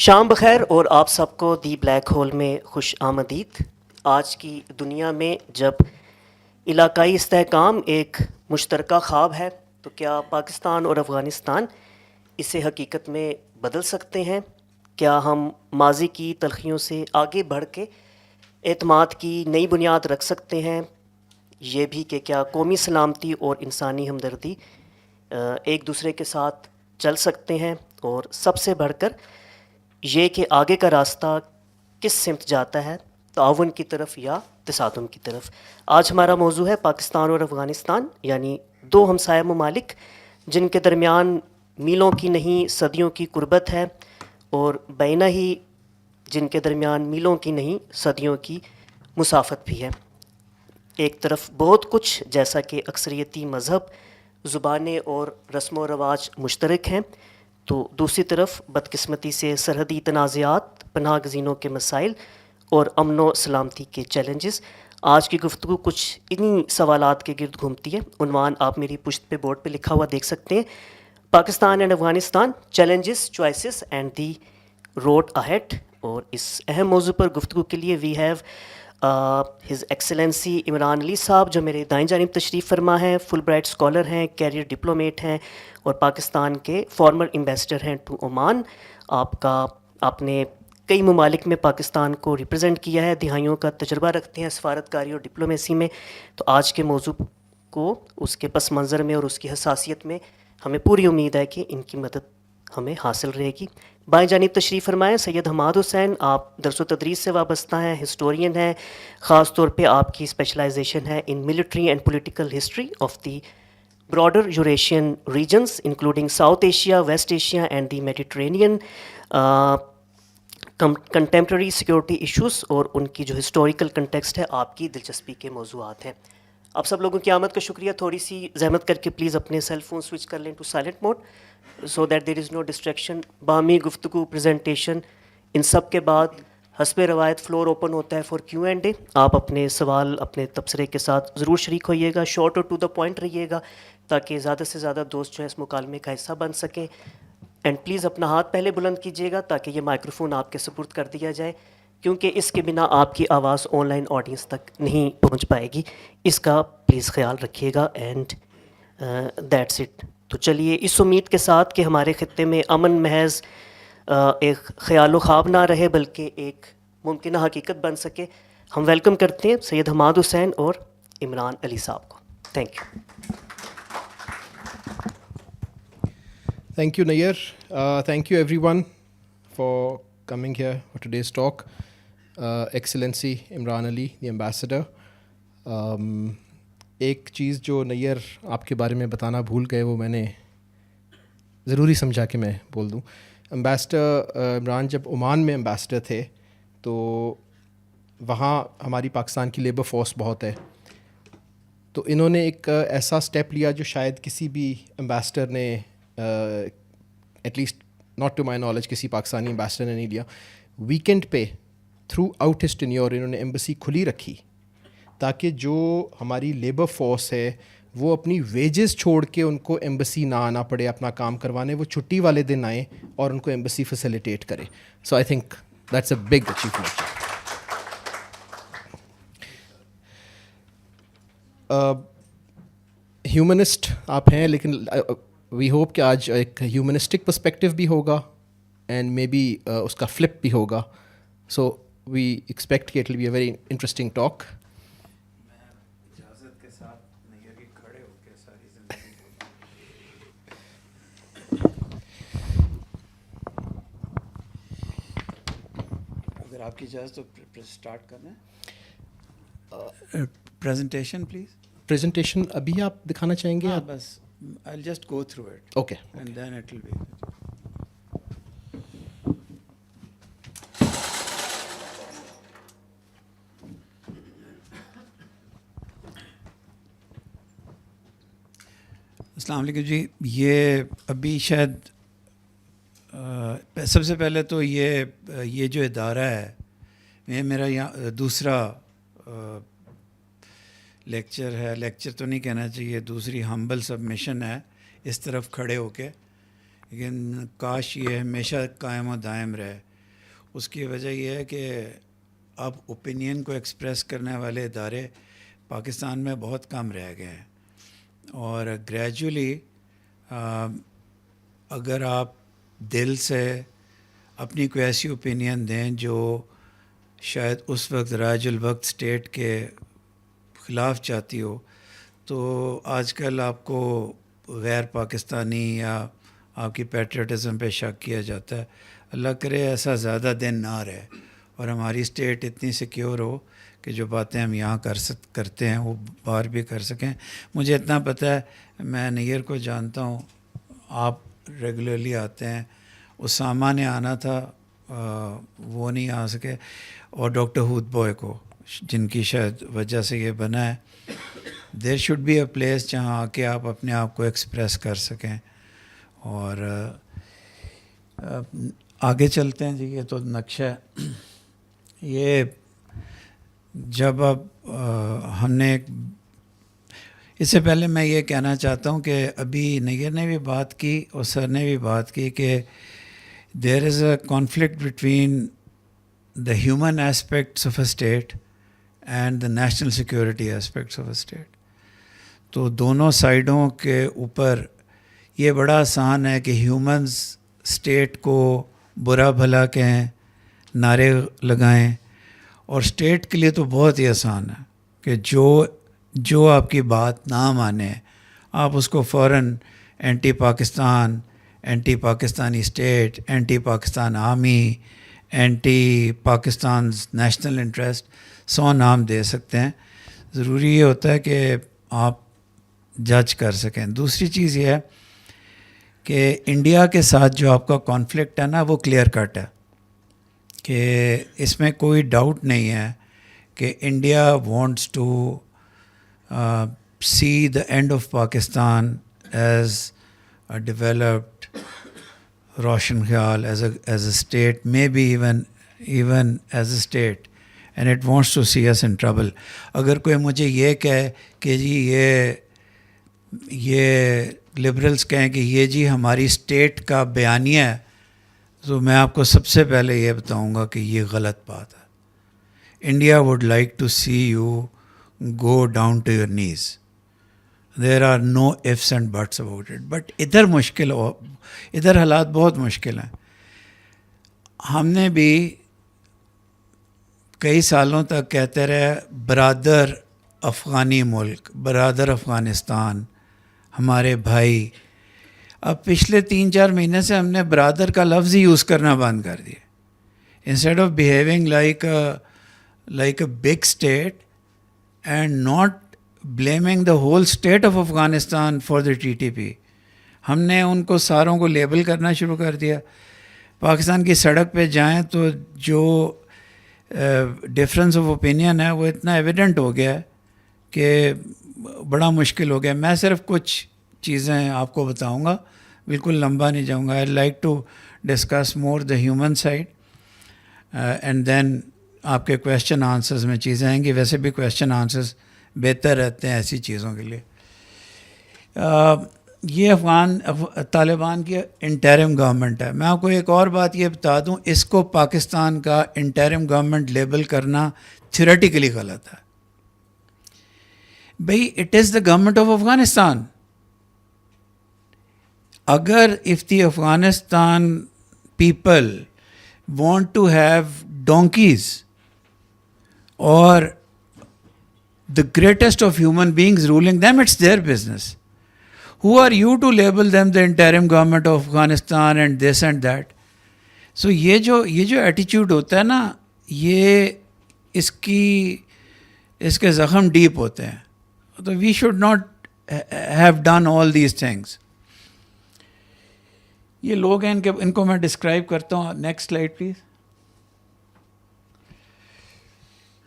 شام بخیر اور آپ سب کو دی بلیک ہول میں خوش آمدید۔ آج کی دنیا میں جب علاقائی استحکام ایک مشترکہ خواب ہے تو کیا پاکستان اور افغانستان اسے حقیقت میں بدل سکتے ہیں؟ کیا ہم ماضی کی تلخیوں سے آگے بڑھ کے اعتماد کی نئی بنیاد رکھ سکتے ہیں؟ یہ بھی کہ کیا قومی سلامتی اور انسانی ہمدردی ایک دوسرے کے ساتھ چل سکتے ہیں؟ اور سب سے بڑھ کر یہ کہ آگے کا راستہ کس سمت جاتا ہے، تعاون کی طرف یا تصادم کی طرف؟ آج ہمارا موضوع ہے پاکستان اور افغانستان، یعنی دو ہمسایہ ممالک جن کے درمیان میلوں کی نہیں صدیوں کی قربت ہے، اور بینہ ہی جن کے درمیان میلوں کی نہیں صدیوں کی مسافت بھی ہے۔ ایک طرف بہت کچھ جیسا کہ اکثریتی مذہب، زبانیں اور رسم و رواج مشترک ہیں، تو دوسری طرف بدقسمتی سے سرحدی تنازعات، پناہ گزینوں کے مسائل اور امن و سلامتی کے چیلنجز۔ آج کی گفتگو کچھ انہی سوالات کے گرد گھومتی ہے۔ عنوان آپ میری پشت پہ بورڈ پہ لکھا ہوا دیکھ سکتے ہیں، Pakistan and Afghanistan, challenges, choices and the road ahead. اور اس اہم موضوع پر گفتگو کے لیے we have his excellency Imran Ali صاحب، جو میرے دائیں جانب تشریف فرما ہیں، فل برائٹ اسکالر ہیں، کیریئر ڈپلومیٹ ہیں اور پاکستان کے فارمر ایمبیسڈر ہیں ٹو عمان۔ آپ نے کئی ممالک میں پاکستان کو ریپرزینٹ کیا ہے، دہائیوں کا تجربہ رکھتے ہیں سفارتکاری اور ڈپلومیسی میں۔ تو آج کے موضوع کو اس کے پس منظر میں اور اس کی حساسیت میں ہمیں پوری امید ہے کہ ان کی مدد ہمیں حاصل رہے گی۔ بائیں جانب تشریف فرمائیں سید حماد حسین، آپ درس و تدریس سے وابستہ ہیں، ہسٹورین ہیں، خاص طور پہ آپ کی اسپیشلائزیشن ہے in military and political history of the broader Eurasian regions including South Asia, West Asia and the Mediterranean, contemporary security issues اور ان کی جو ہسٹوریکل کنٹیکسٹ ہے آپ کی دلچسپی کے موضوعات ہیں۔ آپ سب لوگوں کی آمد کا شکریہ۔ تھوڑی سی زحمت کر کے پلیز اپنے سیل فون سوئچ کر لیں to silent mode so that there is no distraction. باہمی گفتگو، پریزنٹیشن، ان سب کے بعد حسب روایت فلور اوپن ہوتا ہے فار کیو اینڈ اے۔ آپ اپنے سوال اپنے تبصرے کے ساتھ ضرور شریک ہوئیے گا، شارٹ اور ٹو دا پوائنٹ رہیے گا تاکہ زیادہ سے زیادہ دوست جو ہے اس مکالمے کا حصہ بن سکیں۔ اینڈ پلیز اپنا ہاتھ پہلے بلند کیجیے گا تاکہ یہ مائکروفون آپ کے سپرد کر دیا جائے، کیونکہ اس کے بنا آپ کی آواز آن لائن آڈینس تک نہیں پہنچ پائے گی۔ اس کا پلیز خیال رکھیے گا۔ And that's it. تو چلیے اس امید کے ساتھ کہ ہمارے خطے میں امن محض ایک خیال و خواب نہ رہے بلکہ ایک ممکنہ حقیقت بن سکے، ہم ویلکم کرتے ہیں سید حماد حسین اور عمران علی صاحب کو۔ Thank you. Thank you, Nayyar. Thank you, everyone, for coming here for today's talk. Excellency Imran Ali, the ambassador. ایک چیز جو نیّر آپ کے بارے میں بتانا بھول گئے وہ میں نے ضروری سمجھا کہ میں بول دوں۔ امبیسڈر عمران جب عمان میں امبیسڈر تھے تو وہاں ہماری پاکستان کی لیبر فورس بہت ہے، تو انہوں نے ایک ایسا اسٹیپ لیا جو شاید کسی بھی امبیسڈر نے at least not to my knowledge کسی پاکستانی امبیسڈر نے نہیں لیا۔ ویکینڈ پہ تھرو آؤٹ ہز ٹینیور انہوں نے ایمبیسی کھلی رکھی تاکہ جو ہماری لیبر فورس ہے وہ اپنی ویجز چھوڑ کے ان کو ایمبیسی نہ آنا پڑے اپنا کام کروانے، وہ چھٹی والے دن آئیں اور ان کو ایمبیسی فیسیلیٹیٹ کرے۔ So I think that's a big achievement. Humanist آپ ہیں، لیکن وی ہوپ کہ آج ایک ہیومنسٹک پرسپیکٹیو بھی ہوگا اینڈ مے بی اس کا فلپ بھی ہوگا۔ سو وی ایکسپیکٹ کہ it will be a very interesting talk. اجازت کے ساتھ نیّر کے کھڑے ہو کے ساری زندگی اگر آپ کی اجازت تو اسٹارٹ کرنا ہے پریزنٹیشن پلیز۔ پریزنٹیشن ابھی آپ دکھانا چاہیں گے؟ بس I'll just go through it. Okay. And then it will be. السلام علیکم جی۔ یہ ابھی شاید سب سے پہلے تو یہ جو ادارہ ہے یہ میرا یہاں دوسرا لیکچر ہے، لیکچر تو نہیں کہنا چاہیے، دوسری ہمبل سبمیشن ہے اس طرف کھڑے ہو کے، لیکن کاش یہ ہمیشہ قائم و دائم رہے اس کی وجہ یہ ہے کہ اب اوپینین کو ایکسپریس کرنے والے ادارے پاکستان میں بہت کم رہ گئے ہیں، اور گریجولی اگر آپ دل سے اپنی کوئی ایسی اوپینین دیں جو شاید اس وقت رائج الوقت اسٹیٹ کے خلاف چاہتی ہو، تو آج کل آپ کو غیر پاکستانی یا آپ کی پیٹریٹزم پہ شک کیا جاتا ہے. اللہ کرے ایسا زیادہ دن نہ رہے اور ہماری اسٹیٹ اتنی سیکیور ہو کہ جو باتیں ہم یہاں کرتے ہیں وہ باہر بھی کر سکیں. مجھے اتنا پتہ ہے، میں نیر کو جانتا ہوں، آپ ریگولرلی آتے ہیں. اسامہ نے آنا تھا، وہ نہیں آ سکے، اور ڈاکٹر ہود بوائے کو، جن کی شاید وجہ سے یہ بنا ہے. There should be a place جہاں آ کے آپ اپنے آپ کو ایکسپریس کر سکیں. اور آگے چلتے ہیں جی. یہ تو نقشہ ہے. یہ جب اب ہم نے اس سے پہلے میں یہ کہنا چاہتا ہوں کہ ابھی نیر نے بھی بات کی اور سر نے بھی بات کی کہ there is a conflict between the human aspects of a state and the national security aspects of a state. تو دونوں سائڈوں کے اوپر یہ بڑا آسان ہے کہ ہیومنز اسٹیٹ کو برا بھلا کہیں، نعرے لگائیں، اور اسٹیٹ کے لیے تو بہت ہی آسان ہے کہ جو آپ کی بات نہ مانے آپ اس کو فوراً anti Pakistan, anti Pakistani state, anti Pakistan army, anti Pakistan's national interest, 100 نام دے سکتے ہیں. ضروری یہ ہوتا ہے کہ آپ جج کر سکیں. دوسری چیز یہ ہے کہ انڈیا کے ساتھ جو آپ کا کانفلکٹ ہے نا، وہ کلیئر کٹ ہے کہ اس میں کوئی ڈاؤٹ نہیں ہے کہ India wants to see the end of Pakistan as a developed, روشن خیال، as a state, may be even as a state, and it wants to see us in trouble. اگر کوئی مجھے یہ کہے کہ جی یہ لبرلز کہیں کہ یہ جی ہماری اسٹیٹ کا بیانیہ ہے، تو میں آپ کو سب سے پہلے یہ بتاؤں گا کہ یہ غلط بات ہے. India would like to see you go down to your knees. There are no ifs and buts about it. But ادھر حالات بہت مشکل ہیں. ہم نے بھی کئی سالوں تک کہتے رہے برادر افغانی ملک، برادر افغانستان، ہمارے بھائی. اب پچھلے 3-4 مہینے سے ہم نے برادر کا لفظ ہی یوز کرنا بند کر دیا. Instead of behaving like a big state and not blaming the whole state of Afghanistan for the TTP, ہم نے ان کو ساروں کو لیبل کرنا شروع کر دیا. پاکستان کی سڑک پہ جائیں تو جو ڈفرینس آف اوپینین ہے وہ اتنا ایویڈنٹ ہو گیا ہے کہ بڑا مشکل ہو گیا. میں صرف کچھ چیزیں آپ کو بتاؤں گا، بالکل لمبا نہیں جاؤں گا. I'd like to discuss more the human side and then آپ کے کویشچن آنسرز میں چیزیں آئیں گی. ویسے بھی کویشچن آنسرز بہتر رہتے ہیں ایسی چیزوں کے لیے. یہ طالبان کی انٹرم گورنمنٹ ہے. میں آپ کو ایک اور بات یہ بتا دوں، اس کو پاکستان کا انٹرم گورنمنٹ لیبل کرنا تھیوریٹیکلی غلط ہے. بھئی it is the government of Afghanistan. اگر if the Afghanistan people want to have donkeys or the greatest of human beings ruling them, it's their business. Who are you to label them the interim government of Afghanistan and this and that? So یہ جو ایٹیچیوڈ ہوتا ہے نا، یہ اس کے زخم deep ہوتے ہیں. تو we should not have done all these things. یہ لوگ ہیں، ان کو میں ڈسکرائب کرتا ہوں. Next slide please.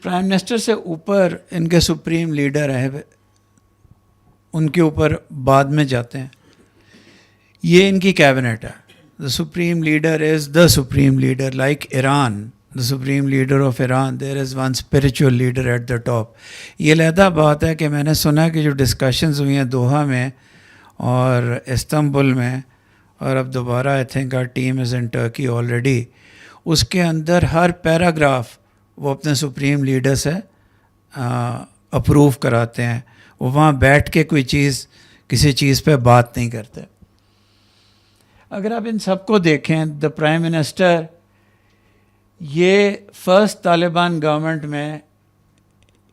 Prime minister سے اوپر ان کے سپریم لیڈر ہیں، ان کے اوپر بعد میں جاتے ہیں. یہ ان کی کیبنٹ ہے. The supreme leader is the supreme leader. Like Iran, the supreme leader of Iran, there is one spiritual leader at the top. یہ علیحدہ بات ہے کہ میں نے سنا کہ جو ڈسکشنز ہوئی ہیں دوحہ میں اور استنبول میں، اور اب دوبارہ I think our team is in Turkey already, اس کے اندر ہر پیراگراف وہ اپنے سپریم لیڈر سے اپروو کراتے ہیں. وہ وہاں بیٹھ کے کوئی چیز کسی چیز پہ بات نہیں کرتے. اگر آپ ان سب کو دیکھیں, دا پرائم منسٹر یہ فرسٹ طالبان گورنمنٹ میں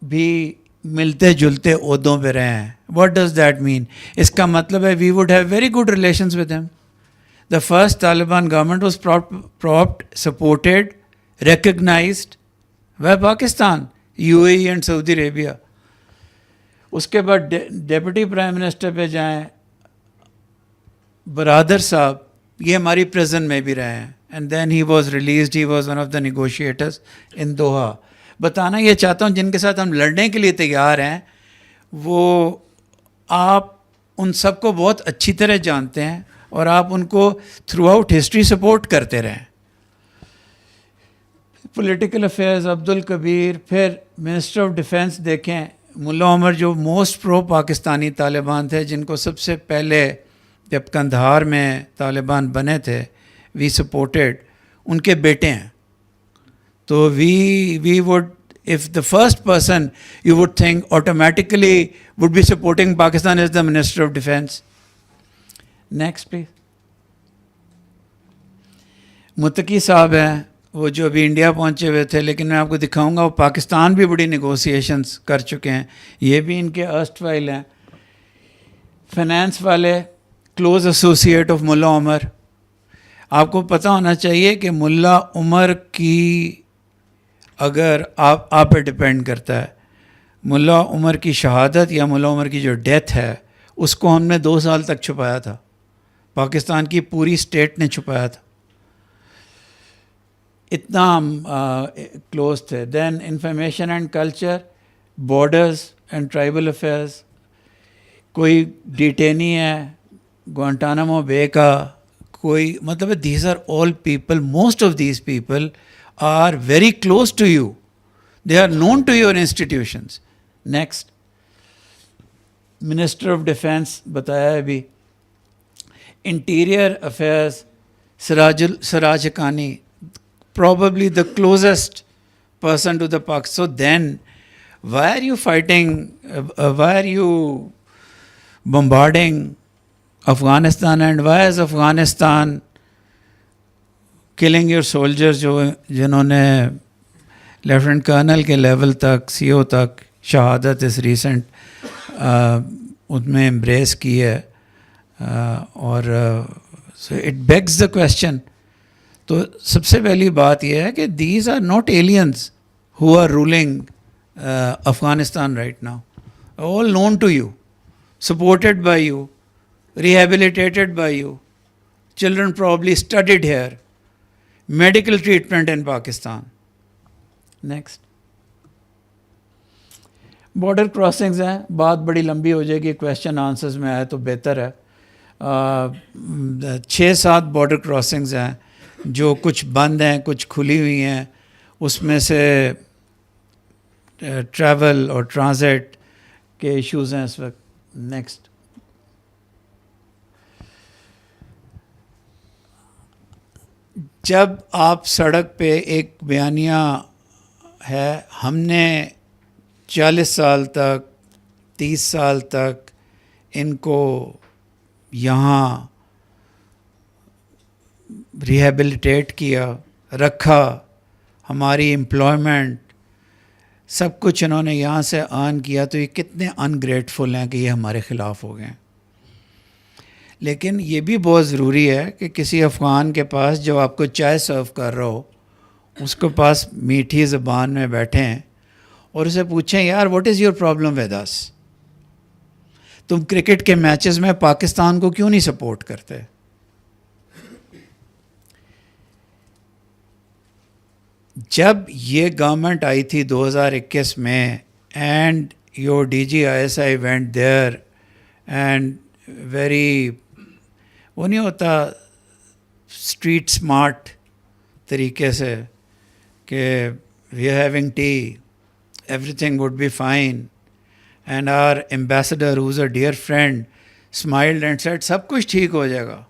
بھی ملتے جلتے عہدوں پہ رہے ہیں. What does that mean? اس کا مطلب ہے we would have very good relations with him. The first Taliban government was propped, supported, recognized by Pakistan, U A E and Saudi Arabia. اس کے بعد ڈپٹی پرائم منسٹر پہ جائیں, برادر صاحب, یہ ہماری پریزن میں بھی رہے ہیں. And then he was released, he was one of the negotiators in Doha. بتانا یہ چاہتا ہوں جن کے ساتھ ہم لڑنے کے لیے تیار ہیں وہ آپ ان سب کو بہت اچھی طرح جانتے ہیں اور آپ ان کو تھرو آؤٹ ہسٹری سپورٹ کرتے رہیں. پولیٹیکل افیئرز عبد الکبیر, پھر منسٹر آف ڈیفینس دیکھیں ملا عمر جو موسٹ پرو پاکستانی طالبان تھے, جن کو سب سے پہلے جب کندھار میں طالبان بنے تھے وی سپورٹڈ, ان کے بیٹے ہیں. تو we would, if the first person you would think automatically would be supporting Pakistan as the Minister of Defense. Next please. متقی صاحب ہیں, وہ جو ابھی انڈیا پہنچے ہوئے تھے, لیکن میں آپ کو دکھاؤں گا وہ پاکستان بھی بڑی نیگوسیشنز کر چکے ہیں. یہ بھی ان کے ارسٹ وائل ہیں. فائنانس والے کلوز ایسوسیٹ آف ملا عمر. آپ کو پتہ ہونا چاہیے کہ ملا عمر کی, اگر آپ پہ ڈپینڈ کرتا ہے, ملا عمر کی شہادت یا ملا عمر کی جو ڈیتھ ہے اس کو ہم نے 2 سال تک چھپایا تھا. پاکستان کی پوری اسٹیٹ نے چھپایا تھا, اتنا ہم کلوز تھے. Then information and culture, borders and tribal affairs. کوئی ڈیٹینی ہے گوانٹانامو بے کا, کوئی مطلب these are all people, most of these people are very close to you. They are known to your institutions. Next. Minister of Defense بتایا ہے ابھی. Interior Affairs Siraj Haqqani, probably the closest person to the Pakistan. So then why are you fighting, why are you bombarding Afghanistan, and why is Afghanistan killing your soldiers, جو جنہوں نے lieutenant colonel کے level تک, سی او تک شہادت اس recent ان میں embrace کی ہے. اور اٹ بیگز دا کویسچن. تو سب سے پہلی بات یہ ہے کہ these are not aliens who are ruling Afghanistan right now. All known to you, supported by you, rehabilitated by you. Children probably studied here. Medical treatment in Pakistan. Next. Border crossings ہیں, بات بڑی لمبی ہو جائے گی, کویشچن آنسرز میں آئے تو بہتر ہے. 6-7 بارڈر کراسنگز ہیں جو کچھ بند ہیں, کچھ کھلی ہوئی ہیں. اس میں سے ٹریول اور ٹرانزٹ کے ایشوز ہیں اس وقت. نیکسٹ. جب آپ سڑک پہ ایک بیانیہ ہے, ہم نے 40 سال تک 30 سال تک ان کو یہاں ریہیبلیٹیٹ کیا, رکھا, ہماری امپلائمنٹ سب کچھ انہوں نے یہاں سے ارن کیا, تو یہ کتنے انگریٹفل ہیں کہ یہ ہمارے خلاف ہو گئے ہیں. لیکن یہ بھی بہت ضروری ہے کہ کسی افغان کے پاس جو آپ کو چائے سرو کر رہا ہو, اس کے پاس میٹھی زبان میں بیٹھیں اور اسے پوچھیں, یار what is your problem with us, تم کرکٹ کے میچز میں پاکستان کو کیوں نہیں سپورٹ کرتے. جب یہ گورنمنٹ آئی تھی 2021 میں, and your D G I S I went there, and very, وہ نہیں ہوتا اسٹریٹ اسمارٹ طریقے سے کہ we are having tea, everything would be fine, and our ambassador who's a dear friend smiled and said سب کچھ ٹھیک ہو جائے گا.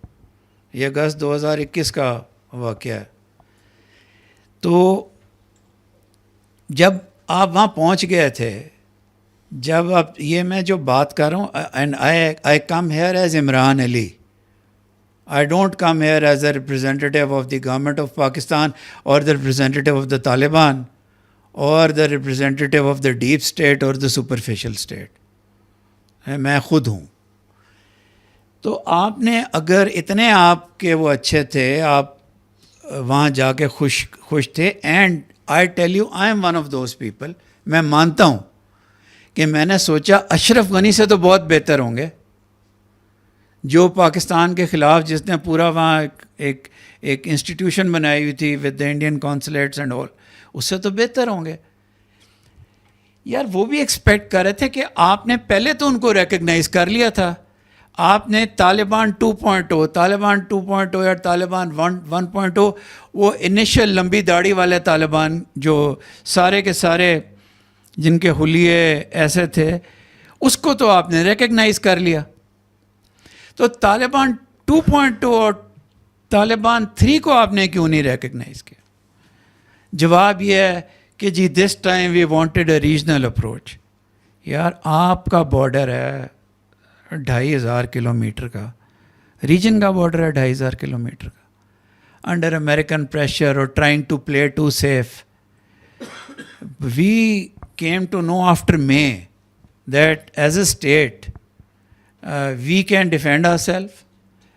یہ اگست 2021 کا واقعہ ہے. تو جب آپ وہاں پہنچ گئے تھے, جب اب یہ میں جو بات کر رہا ہوں, and I come here as Imran Ali, I don't come here as a representative of the government of Pakistan or the representative of the Taliban or the representative of the deep state or the superficial state. میں خود ہوں. تو آپ نے اگر اتنے آپ کے وہ اچھے تھے, آپ وہاں جا کے خوش تھے, and I tell you I am one of those people. میں مانتا ہوں کہ میں نے سوچا اشرف غنی سے تو بہت بہتر ہوں گے, جو پاکستان کے خلاف جس نے پورا وہاں ایک انسٹیٹیوشن بنائی ہوئی تھی with the Indian consulates and all, اس سے تو بہتر ہوں گے. یار وہ بھی ایکسپیکٹ کر رہے تھے کہ آپ نے پہلے تو ان کو ریکگنائز کر لیا تھا. آپ نے طالبان 2.0 یا طالبان 1.0, وہ انیشل لمبی داڑھی والے طالبان جو سارے کے سارے جن کے حلیے ایسے تھے, اس کو تو آپ نے ریکگنائز کر لیا. تو طالبان 2.0 اور طالبان 3 کو آپ نے کیوں نہیں ریکگنائز کیا؟ جواب یہ ہے کہ جی this time we wanted a regional approach. یار آپ کا بارڈر ہے 2500 کلومیٹر کا, ریجن کا بارڈر ہے 2500 کلومیٹر کا, انڈر امریکن پریشر اور trying to play too safe. We came to know after May that as a state we can defend ourselves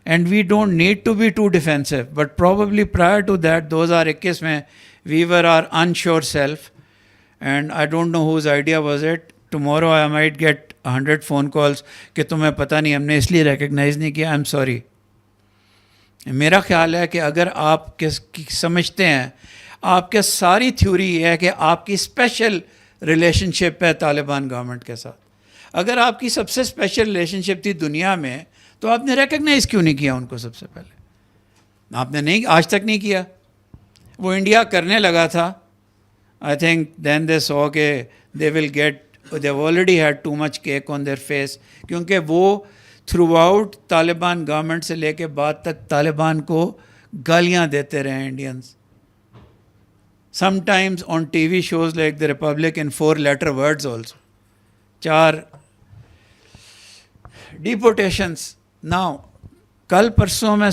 and we don't need to be too defensive, but probably prior to that 2021 mein we were our unsure self, and I don't know whose idea was it. Tomorrow I might get 100 phone calls کہ تمہیں پتہ نہیں ہم نے اس لیے recognise نہیں کیا. I'm sorry. میرا خیال ہے کہ اگر آپ سمجھتے ہیں, آپ کے ساری تھیوری یہ ہے کہ آپ کی اسپیشل ریلیشن شپ ہے طالبان گورنمنٹ کے ساتھ. اگر آپ کی سب سے اسپیشل ریلیشن شپ تھی دنیا میں, تو آپ نے ریکگنائز کیوں نہیں کیا ان کو؟ سب سے پہلے آپ نے نہیں, آج تک نہیں کیا. وہ انڈیا کرنے لگا تھا. I think then they so کہ they will get, they already had too much cake on their face, کیونکہ وہ تھرو آؤٹ طالبان گورنمنٹ سے لے کے بعد تک طالبان کو گالیاں دیتے رہے Indians. sometimes on TV shows like The Republic in 4-letter words also. 4 deportations. Now, کل پرسوں میں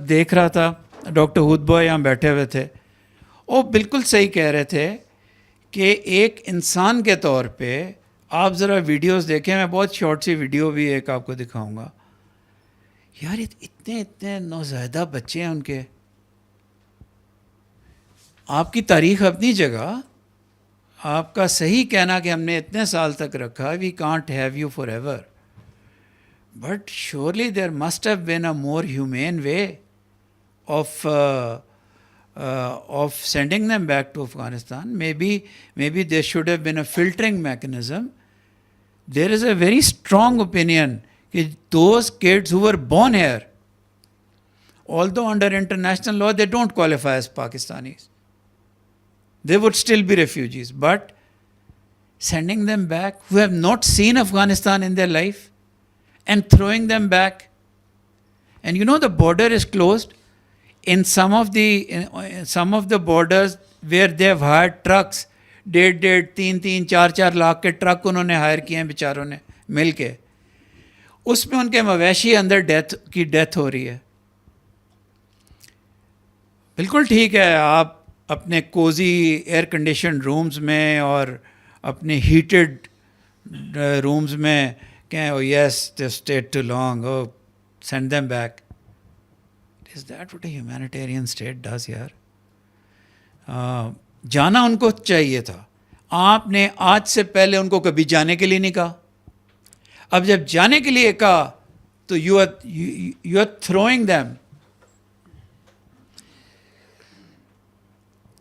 دیکھ رہا تھا, ڈاکٹر ہود بوائے یہاں بیٹھے ہوئے تھے, وہ بالکل صحیح کہہ رہے تھے کہ ایک انسان کے طور پہ آپ ذرا ویڈیوز دیکھیں. میں بہت شارٹ سی ویڈیو بھی ایک آپ کو دکھاؤں گا. یار اتنے نوزائیدہ بچے ہیں ان کے. آپ کی تاریخ اپنی جگہ, آپ کا صحیح کہنا کہ ہم نے اتنے سال تک رکھا, we can't have you forever, but surely there must have been a more humane way of sending them back to Afghanistan. Maybe there should have been a filtering mechanism. There is a very strong opinion that those kids who were born here, although under international law they don't qualify as Pakistanis, they would still be refugees. But sending them back, who have not seen Afghanistan in their life, and throwing them back, and you know the border is closed. In some of the borders where they have hired trucks, 3 4 lakh کے truck انہوں نے higher کیے ہیں بیچاروں نے مل کے, اس میں ان کے مویشی اندر ڈیتھ ہو رہی ہے. بالکل ٹھیک ہے, آپ اپنے کوزی ایئر کنڈیشن رومز میں اور اپنے ہیٹڈ رومز میں کہیں oh yes they stayed too long, oh send them back. Is that what a humanitarian state does yaar? جانا ان کو چاہیے تھا. آپ نے آج سے پہلے ان کو کبھی جانے کے لیے نہیں کہا. اب جب جانے کے لیے کہا تو you are throwing them.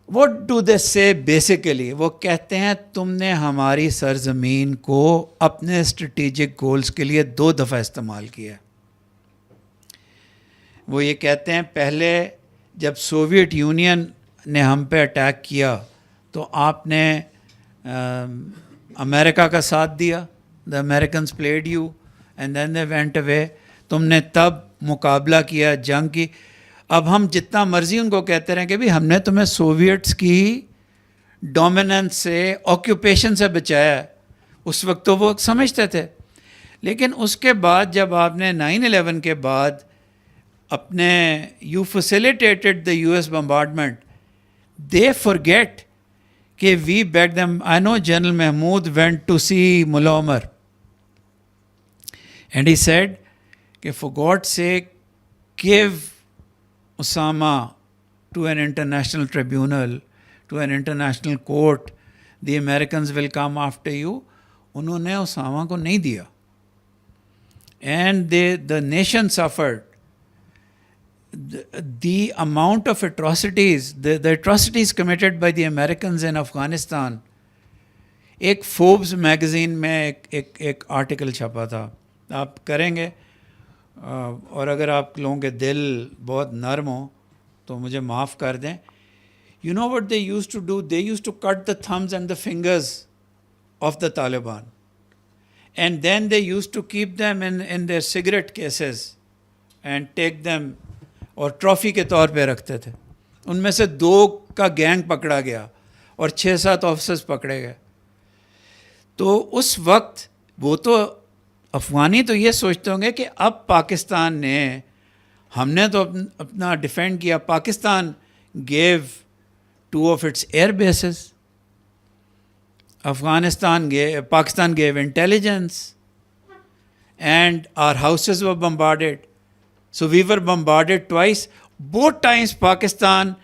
What do they say basically? وہ کہتے ہیں تم نے ہماری سرزمین کو اپنے اسٹریٹجک گولز کے لیے 2 دفعہ استعمال کیا. وہ یہ کہتے ہیں پہلے جب سوویٹ یونین نے ہم پہ اٹیک کیا تو آپ نے امریکہ کا ساتھ دیا, the Americans played you and then they went away. تم نے تب مقابلہ کیا جنگ کی. اب ہم جتنا مرضی ان کو کہتے رہیں کہ بھی ہم نے تمہیں سوویٹس کی ڈومیننس سے, آکیوپیشن سے بچایا ہے, اس وقت تو وہ سمجھتے تھے. لیکن اس کے بعد جب آپ نے 9/11 کے بعد اپنے you facilitated the U S bombardment, they forget کہ we back them. I know General Mahmood went to see Mullah Omar and he said کہ for God sake give Osama to an international tribunal, to an international court, the Americans will come after you. انہوں نے اسامہ کو نہیں دیا, and the nation suffered. The amount of atrocities, the atrocities committed by the Americans in Afghanistan. ایک Forbes magazine میں ایک article چھپا تھا, آپ کریں گے, اور اگر آپ لوگوں کے دل بہت نرم ہوں تو مجھے معاف کر دیں. You know what they used to do? They used to cut the thumbs and the fingers of the Taliban. And then they used to keep them in their cigarette cases and take them, اور trophy کے طور پہ رکھتے تھے. ان میں سے 2 کا gang پکڑا گیا اور 6-7 آفیسرز پکڑے گئے. تو اس وقت وہ تو افغانی تو یہ سوچتے ہوں گے کہ اب پاکستان نے, ہم نے تو اپنا ڈیفینڈ کیا. Pakistan give 2 of its air bases. Pakistan gave intelligence, and our houses were bombarded. So we were bombarded twice. Both times Pakistan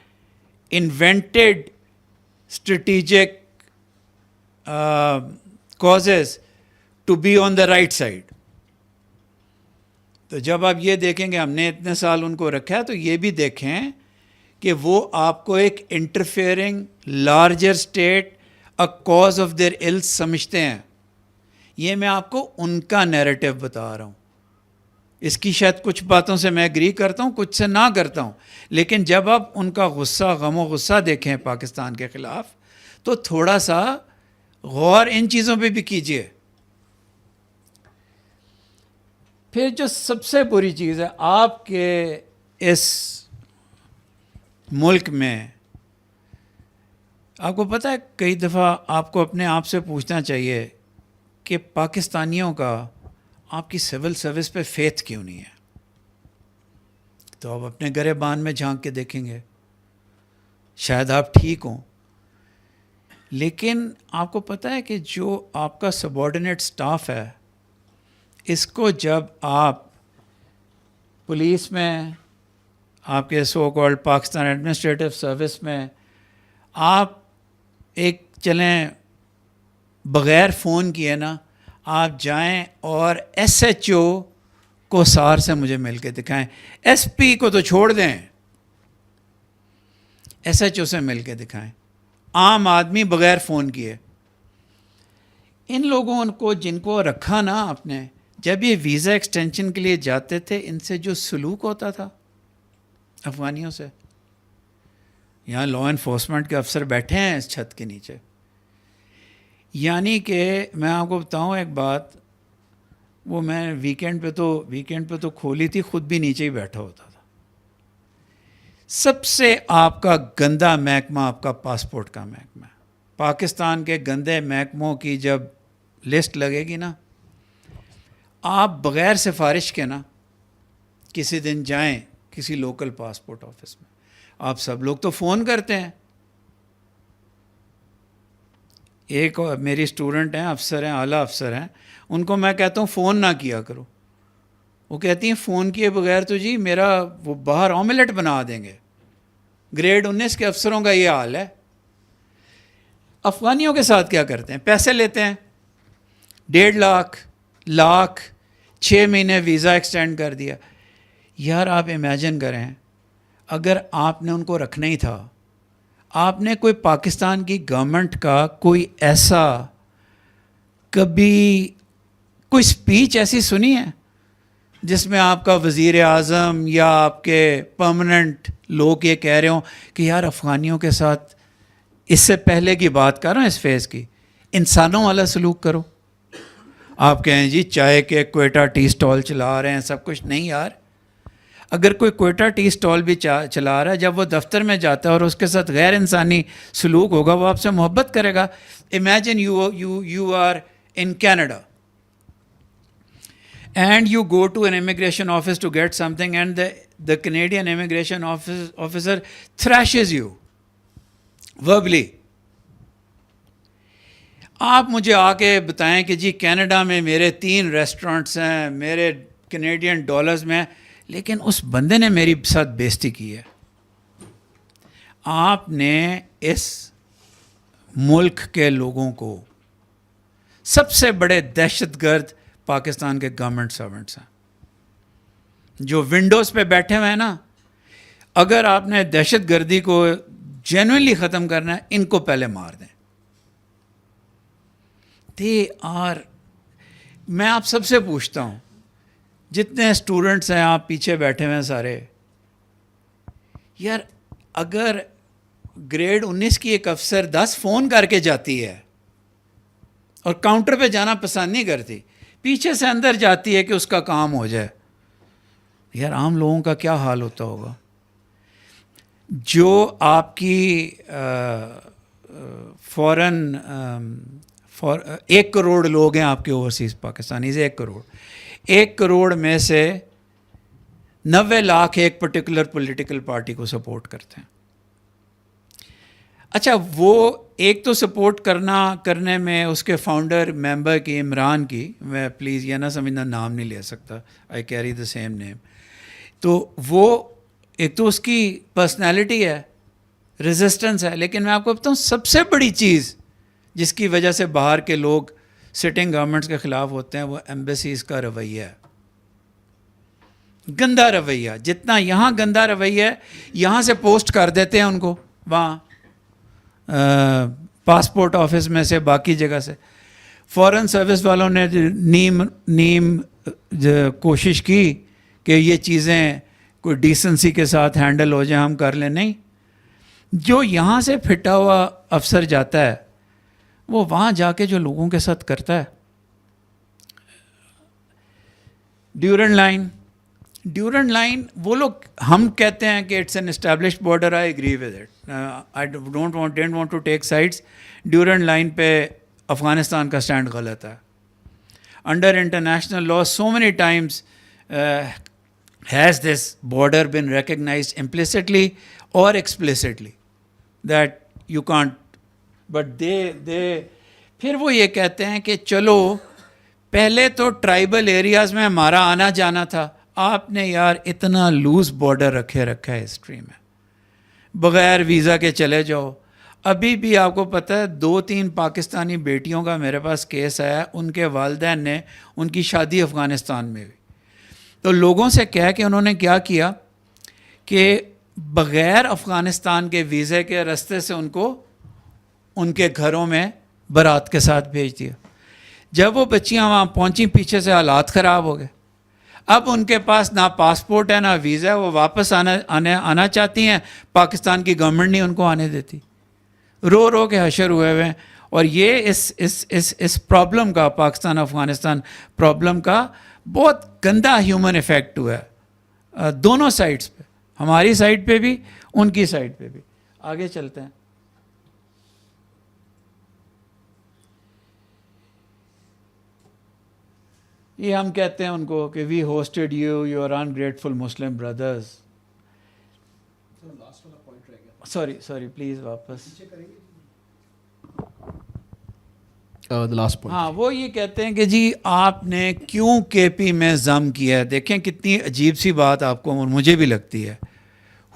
invented strategic causes to be on the right side. تو جب آپ یہ دیکھیں گے ہم نے اتنے سال ان کو رکھا ہے, تو یہ بھی دیکھیں کہ وہ آپ کو ایک interfering larger state a cause of their else سمجھتے ہیں. یہ میں آپ کو ان کا نیریٹو بتا رہا ہوں. اس کی شاید کچھ باتوں سے میں ایگری کرتا ہوں, کچھ سے نہ کرتا ہوں, لیکن جب آپ ان کا غصہ, غم و غصہ دیکھیں پاکستان کے خلاف, تو تھوڑا سا غور ان چیزوں پہ بھی کیجیے. پھر جو سب سے بری چیز ہے آپ کے اس ملک میں, آپ کو پتہ ہے کئی دفعہ آپ کو اپنے آپ سے پوچھنا چاہیے کہ پاکستانیوں کا آپ کی سول سروس پہ فیتھ کیوں نہیں ہے. تو آپ اپنے گریبان میں جھانک کے دیکھیں گے, شاید آپ ٹھیک ہوں, لیکن آپ کو پتہ ہے کہ جو آپ کا سبارڈینیٹ سٹاف ہے, اس کو جب آپ پولیس میں, آپ کے so called Pakistan administrative service میں, آپ ایک چلیں بغیر فون کیے نا, آپ جائیں اور ایس ایچ او کو سار سے مجھے مل کے دکھائیں. ایس پی کو تو چھوڑ دیں, ایس ایچ او سے مل کے دکھائیں. عام آدمی بغیر فون کیے. ان لوگوں کو جن کو رکھا نا آپ نے, جب یہ ویزا ایکسٹینشن کے لیے جاتے تھے, ان سے جو سلوک ہوتا تھا افغانیوں سے, یہاں لا انفورسمنٹ کے افسر بیٹھے ہیں اس چھت کے نیچے, یعنی کہ میں آپ کو بتاؤں ایک بات, وہ میں ویکینڈ پہ تو کھولی تھی, خود بھی نیچے ہی بیٹھا ہوتا تھا. سب سے آپ کا گندا محکمہ آپ کا پاسپورٹ کا محکمہ ہے. پاکستان کے گندے محکموں کی جب لسٹ لگے گی نا, آپ بغیر سفارش کے نا کسی دن جائیں کسی لوکل پاسپورٹ آفس میں, آپ سب لوگ تو فون کرتے ہیں. ایک میری اسٹوڈنٹ ہیں, افسر ہیں, اعلیٰ افسر ہیں, ان کو میں کہتا ہوں فون نہ کیا کرو. وہ کہتی ہیں فون کیے بغیر تو جی میرا وہ باہر آملیٹ بنا دیں گے. گریڈ 19 کے افسروں کا یہ حال ہے. افغانیوں کے ساتھ کیا کرتے ہیں, پیسے لیتے ہیں, 1.5 لاکھ 6 مہینے ویزا ایکسٹینڈ کر دیا. یار آپ امیجن کریں, اگر آپ نے ان کو رکھنا ہی تھا, آپ نے کوئی پاکستان کی گورنمنٹ کا کوئی ایسا کبھی کوئی سپیچ ایسی سنی ہے جس میں آپ کا وزیر اعظم یا آپ کے پرماننٹ لوگ یہ کہہ رہے ہوں کہ یار افغانیوں کے ساتھ, اس سے پہلے کی بات کر رہا ہوں اس فیز کی, انسانوں والا سلوک کرو. آپ کہیں جی چائے کے کوئٹہ ٹی سٹال چلا رہے ہیں سب کچھ, نہیں یار. اگر کوئی کوئٹہ ٹی اسٹال بھی چلا رہا ہے, جب وہ دفتر میں جاتا ہے اور اس کے ساتھ غیر انسانی سلوک ہوگا, وہ آپ سے محبت کرے گا. Imagine you are in Canada and you go to an immigration office to get something and the Canadian immigration officer thrashes you verbally. آپ مجھے آ کے بتائیں کہ جی کینیڈا میں میرے 3 ریسٹورنٹس ہیں, میرے کینیڈین ڈالرز میں, لیکن اس بندے نے میری ساتھ بےزتی کی ہے. آپ نے اس ملک کے لوگوں کو, سب سے بڑے دہشت گرد پاکستان کے گورنمنٹ سرونٹس ہیں جو ونڈوز پہ بیٹھے ہوئے ہیں نا, اگر آپ نے دہشت گردی کو جینوئنلی ختم کرنا ہے, ان کو پہلے مار دیں. میں آپ سب سے پوچھتا ہوں, جتنے اسٹوڈنٹس ہیں آپ پیچھے بیٹھے ہوئے ہیں سارے, یار اگر گریڈ 19 کی ایک افسر 10 فون کر کے جاتی ہے اور کاؤنٹر پہ جانا پسند نہیں کرتی, پیچھے سے اندر جاتی ہے کہ اس کا کام ہو جائے, یار عام لوگوں کا کیا حال ہوتا ہوگا. جو آپ کی فوراً 1 کروڑ لوگ ہیں آپ کے اوورسیز پاکستانیز, 1 کروڑ میں سے 90 لاکھ ایک پرٹیکولر پولیٹیکل پارٹی کو سپورٹ کرتے ہیں. اچھا, وہ ایک تو سپورٹ کرنے میں اس کے فاؤنڈر ممبر کی, عمران کی, میں پلیز یہ نہ سمجھنا نام نہیں لے سکتا, آئی کیری دا سیم نیم, تو وہ ایک تو اس کی پرسنالٹی ہے, ریزسٹنس ہے, لیکن میں آپ کو بتاؤں سب سے بڑی چیز جس کی وجہ سے باہر کے لوگ سٹنگ گورنمنٹس کے خلاف ہوتے ہیں, وہ ایمبیسیز کا رویہ ہے, گندا رویہ. جتنا یہاں گندا رویہ ہے, یہاں سے پوسٹ کر دیتے ہیں ان کو وہاں پاسپورٹ آفس میں سے, باقی جگہ سے. فورن سروس والوں نے نیم کوشش کی کہ یہ چیزیں کوئی ڈیسنسی کے ساتھ ہینڈل ہو جائیں, ہم کر لیں. نہیں, جو یہاں سے پھٹا ہوا افسر جاتا ہے وہ وہاں جا کے جو لوگوں کے ساتھ کرتا ہے. ڈیورنڈ لائن وہ لوگ, ہم کہتے ہیں کہ it's an established border, I agree with it, I don't want to take sides. Durand Line پہ افغانستان کا اسٹینڈ غلط ہے. Under international law so many times has this border been recognised implicitly اور explicitly that you can't, but they پھر وہ یہ کہتے ہیں کہ چلو پہلے تو ٹرائبل ایریاز میں ہمارا آنا جانا تھا, آپ نے یار اتنا لوز بارڈر رکھا ہے ہسٹری میں, بغیر ویزا کے چلے جاؤ. ابھی بھی آپ کو پتہ ہے 2-3 پاکستانی بیٹیوں کا میرے پاس کیس آیا, ان کے والدین نے ان کی شادی افغانستان میں ہوئی, تو لوگوں سے کہہ کے انہوں نے کیا کیا کہ بغیر افغانستان کے ویزے کے راستے سے ان کو ان کے گھروں میں بارات کے ساتھ بھیج دیا. جب وہ بچیاں وہاں پہنچیں, پیچھے سے حالات خراب ہو گئے. اب ان کے پاس نہ پاسپورٹ ہے نہ ویزا ہے, وہ واپس آنا چاہتی ہیں, پاکستان کی گورنمنٹ نہیں ان کو آنے دیتی. رو کے حشر ہوئے ہیں. اور یہ اس پرابلم کا, پاکستان افغانستان پرابلم کا بہت گندا ہیومن ایفیکٹ ہوا ہے دونوں سائڈس پہ, ہماری سائڈ پہ بھی ان کی سائڈ پہ بھی. آگے چلتے ہیں. یہ ہم کہتے ہیں ان کو کہ we hosted you are ungrateful Muslim brothers. Sorry please واپس. Last point. ہاں, وہ یہ کہتے ہیں کہ جی آپ نے کیوں کے پی میں ضم کیا ہے. دیکھیں کتنی عجیب سی بات آپ کو اور مجھے بھی لگتی ہے.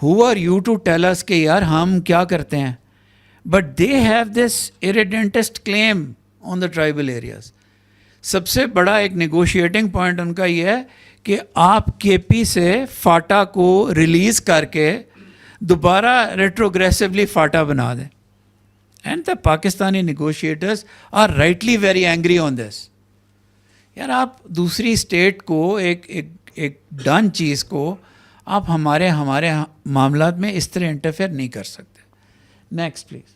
Who are you to tell us کہ یار ہم کیا کرتے ہیں, but they have this irredentist claim on the tribal areas. سب سے بڑا ایک نیگوشیٹنگ پوائنٹ ان کا یہ ہے کہ آپ کے پی سے فاٹا کو ریلیز کر کے دوبارہ ریٹروگریسولی فاٹا بنا دیں. And the Pakistani negotiators are rightly very angry on this. یار آپ دوسری اسٹیٹ کو ایک ڈن چیز کو آپ ہمارے معاملات میں اس طرح انٹرفیئر نہیں کر سکتے. Next please.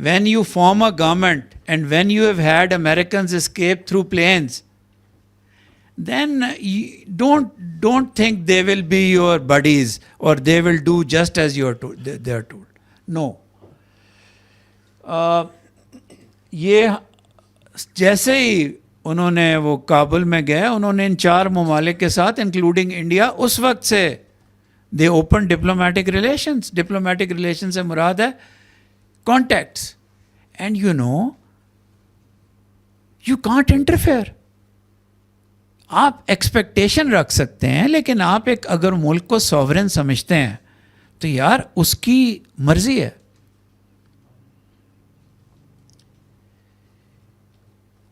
When you form a government and when you have had Americans escape through planes, then don't think they will be your buddies or they will do just as you are told, they are told. No. یہ جیسے ہی انہوں نے وہ کابل میں گئے, انہوں نے ان 4 ممالک کے ساتھ انکلوڈنگ انڈیا اس وقت سے they open diplomatic relations. Diplomatic relation سے مراد ہے contacts. And you know you can't interfere. آپ ایکسپیکٹیشن رکھ سکتے ہیں, لیکن آپ ایک اگر ملک کو سوورن سمجھتے ہیں تو یار اس کی مرضی ہے.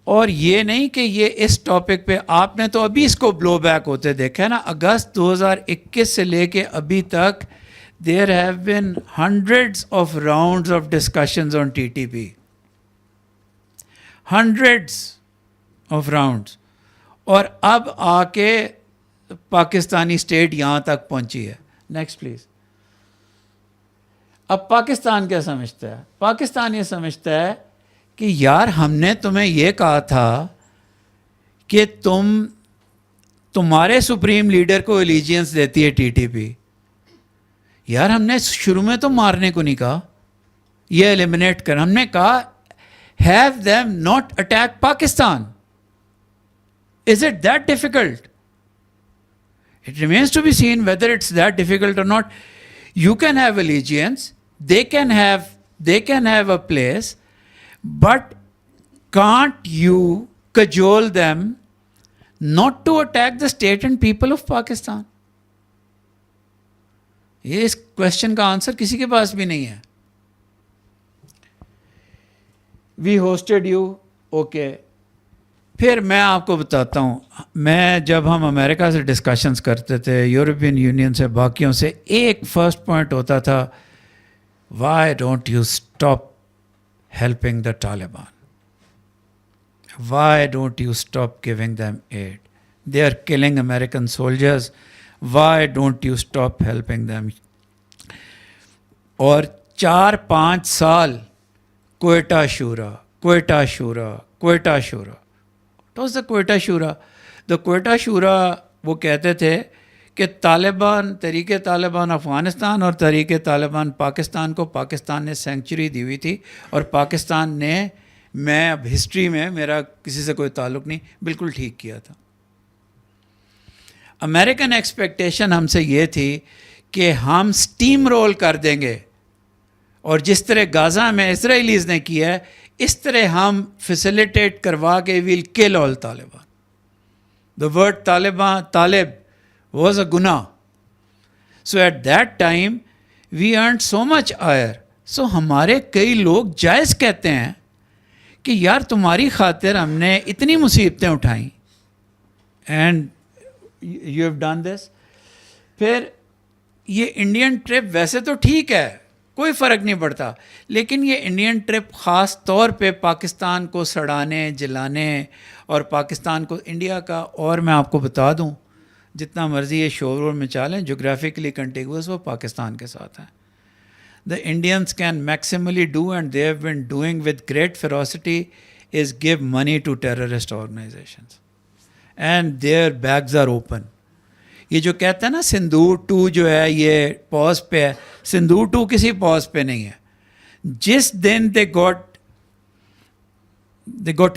اور یہ نہیں کہ یہ اس ٹاپک پہ آپ نے تو ابھی اس کو بلو بیک ہوتے دیکھا نا. اگست 2021 سے لے کے ابھی تک there have been hundreds of rounds of discussions on TTP. Hundreds of rounds. اور اب آ کے پاکستانی اسٹیٹ یہاں تک پہنچی ہے. Next please. اب پاکستان کیا سمجھتا ہے؟ پاکستان یہ سمجھتا ہے کہ یار ہم نے تمہیں یہ کہا تھا کہ تمہارے سپریم لیڈر کو ایلیجینس دیتی ہے ٹی ٹی پی. یار ہم نے شروع میں تو مارنے کو نہیں کہا, یہ ایلیمنیٹ کر. ہم نے کہا have them not attack Pakistan. Is it that difficult? It remains to be seen whether it's that difficult اور not. You can have allegiance, they can have a place, but can't you cajole them not to attack the state and people of Pakistan? یہ اس question کا answer کسی کے پاس بھی نہیں ہے. وی hosted you, okay. پھر میں آپ کو بتاتا ہوں, میں جب ہم امریکہ سے ڈسکشنز کرتے تھے, یورپین یونین سے, باقیوں سے, ایک فرسٹ پوائنٹ ہوتا تھا, why don't you stop helping the Taliban, why don't you stop giving them aid, they are killing American soldiers, why don't you stop helping them. اور 4-5 سال کوئٹہ شورا, کوئٹہ شورا, کوئٹہ شورا. What was the کوئٹہ شورا؟ دا کوئٹہ شورا وہ کہتے تھے کہ طالبان, تحریک طالبان افغانستان اور تحریک طالبان پاکستان کو, پاکستان نے سینکچری دی ہوئی تھی اور پاکستان نے, میں اب ہسٹری میں میرا کسی سے کوئی تعلق نہیں, بالکل ٹھیک کیا تھا. امریکن ایکسپیکٹیشن ہم سے یہ تھی کہ ہم سٹیم رول کر دیں گے, اور جس طرح غازہ میں اسرائیلیز نے کیا ہے اس طرح ہم فیسیلیٹیٹ کروا کے ویل کل آل طالبان. دا ورڈ طالب was a گناہ. So at that time we earned so much ire. So ہمارے کئی لوگ جائز کہتے ہیں کہ یار تمہاری خاطر ہم نے اتنی مصیبتیں اٹھائیں, and you have done this. پھر یہ انڈین ٹرپ ویسے تو ٹھیک ہے, کوئی فرق نہیں پڑتا, لیکن یہ انڈین ٹرپ خاص طور پہ پاکستان کو سڑانے, جلانے, اور پاکستان کو انڈیا کا, اور میں آپ کو بتا دوں جتنا مرضی یہ شور میں چالیں, جغرافیکلی کنٹیگوس وہ پاکستان کے ساتھ ہیں. The Indians can maximally do, and they have been doing with great ferocity, is give money to terrorist organizations. And their bags are open. یہ جو کہتا ہے نا سندور 2 جو ہے یہ پاز پہ ہے, سندور 2 کسی پاز پہ نہیں ہے. جس دن they got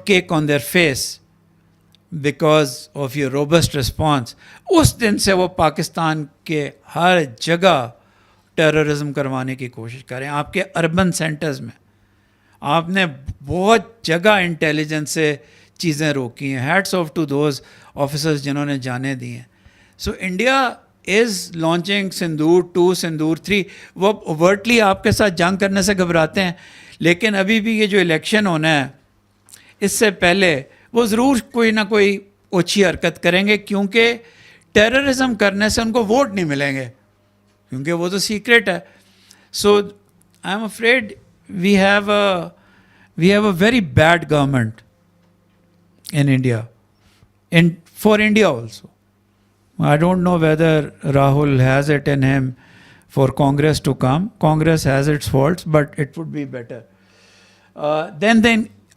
cake on their face because of your robust response, اس دن سے وہ پاکستان کے ہر جگہ ٹیررزم کروانے کی کوشش کریں. آپ کے اربن سینٹرز میں آپ نے بہت جگہ انٹیلیجنس سے چیزیں روکی ہیں. Hats of two those officers جنہوں نے جانے دی ہیں. So India is launching sindoor 2, sindoor 3. وہ اوورٹلی آپ کے ساتھ جنگ کرنے سے گھبراتے ہیں, لیکن ابھی بھی یہ جو الیکشن ہونا ہے اس سے پہلے وہ ضرور کوئی نہ کوئی اوچھی حرکت کریں گے, کیونکہ ٹیررزم کرنے سے ان کو ووٹ نہیں ملیں گے, کیونکہ وہ تو سیکرٹ ہے. So I am afraid we have a very bad government in India. for India also. I don't know whether Rahul has it in him for Congress to come. Congress has its faults, but it would be better. Then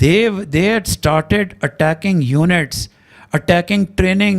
They had started attacking units, attacking training,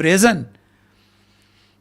brazen.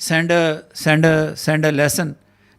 send a lesson.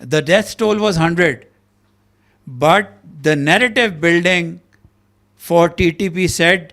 The death toll was 100, but the narrative building for TTP said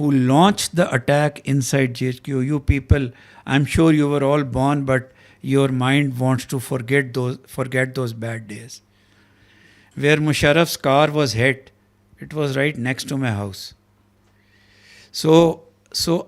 who launched the attack inside GHQ. You people, I'm sure you were all born, but your mind wants to forget those bad days. Where Musharraf's car was hit, it was right next to my house. So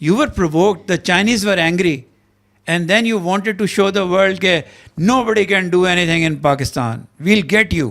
you were provoked, the Chinese were angry, and then you wanted to show the world that nobody can do anything in Pakistan, we'll get you.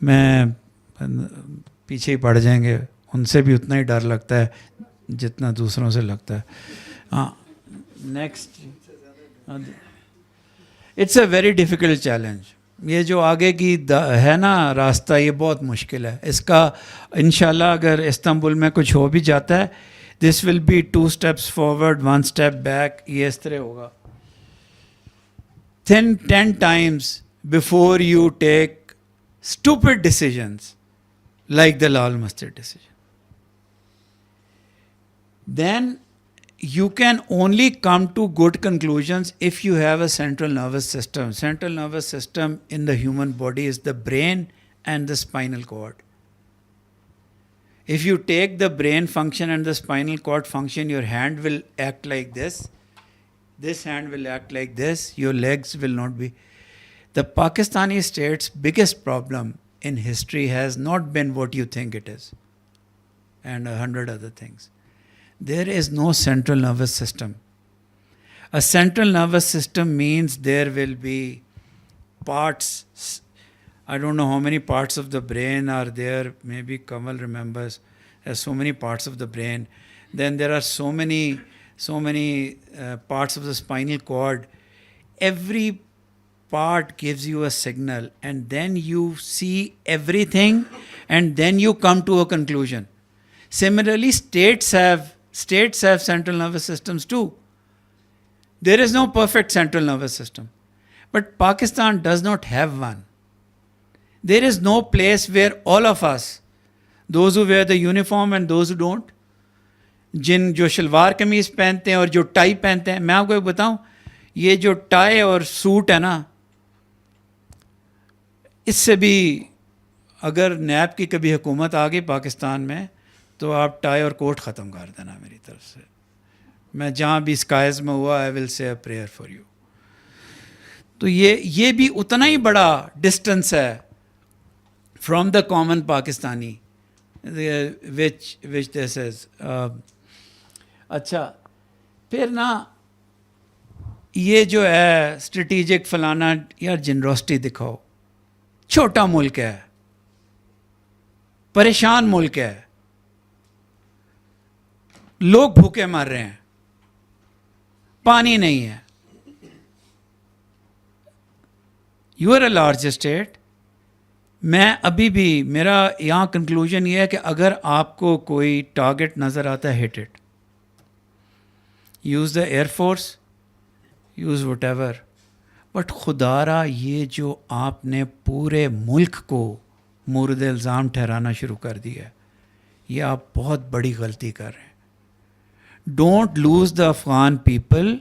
میں پیچھے ہی پڑ جائیں گے, ان سے بھی اتنا ہی ڈر لگتا ہے جتنا دوسروں سے لگتا ہے. ہاں next, it's a very difficult challenge. یہ جو آگے کی ہے نا راستہ, یہ بہت مشکل ہے. اس کا انشاءاللہ اگر استنبول میں کچھ ہو بھی جاتا ہے, this will be 2 steps forward 1 step back. یہ اس طرح ہوگا. 10 times before you take stupid decisions like the Lal Masjid decision, then you can only come to good conclusions if you have a central nervous system. Central nervous system in the human body is the brain and the spinal cord. If you take the brain function and the spinal cord function, your hand will act like this. This hand will act like this. Your legs will not be. The Pakistani state's biggest problem in history has not been what you think it is, and 100 other things. There is no central nervous system. A central nervous system means there will be parts. I don't know how many parts of the brain are there. Maybe Kamal remembers. There's so many parts of the brain. Then there are so many parts of the spinal cord. Every part gives you a signal, and then you see everything, and then you come to a conclusion. Similarly, states have central nervous systems too. There is no perfect central nervous system. But Pakistan does not have one. There is no place where all of us, those who wear the uniform and those who don't, جو شلوار قمیض پہنتے ہیں اور جو tie پہنتے ہیں, میں آپ کو ایک بتاؤں, یہ جو ٹائی اور سوٹ ہے نا, اس سے بھی اگر نیب کی کبھی حکومت آ گئی پاکستان میں تو آپ ٹائی اور کوٹ ختم کر دینا میری طرف سے. میں جہاں بھی اسکائز میں ہوا, آئی ول سے اے پریئر فار یو. تو یہ بھی اتنا ہی بڑا ڈسٹینس ہے فرام دا کامن پاکستانی وچ دس از. اچھا پھر نا یہ جو ہے اسٹریٹجک فلانا, یار جنروسٹی دکھاؤ. چھوٹا ملک ہے, پریشان ملک ہے, لوگ بھوکے مر رہے ہیں, پانی نہیں ہے. You are a large state. میں ابھی بھی میرا یہاں کنکلوژن یہ ہے کہ اگر آپ کو کوئی ٹارگٹ نظر آتا ہے, hit it. Use the air force, use what ever. But خدا را یہ جو آپ نے پورے ملک کو مورد الزام ٹھہرانا شروع کر دیا ہے, یہ آپ بہت بڑی غلطی کر رہے ہیں. Don't lose the Afghan people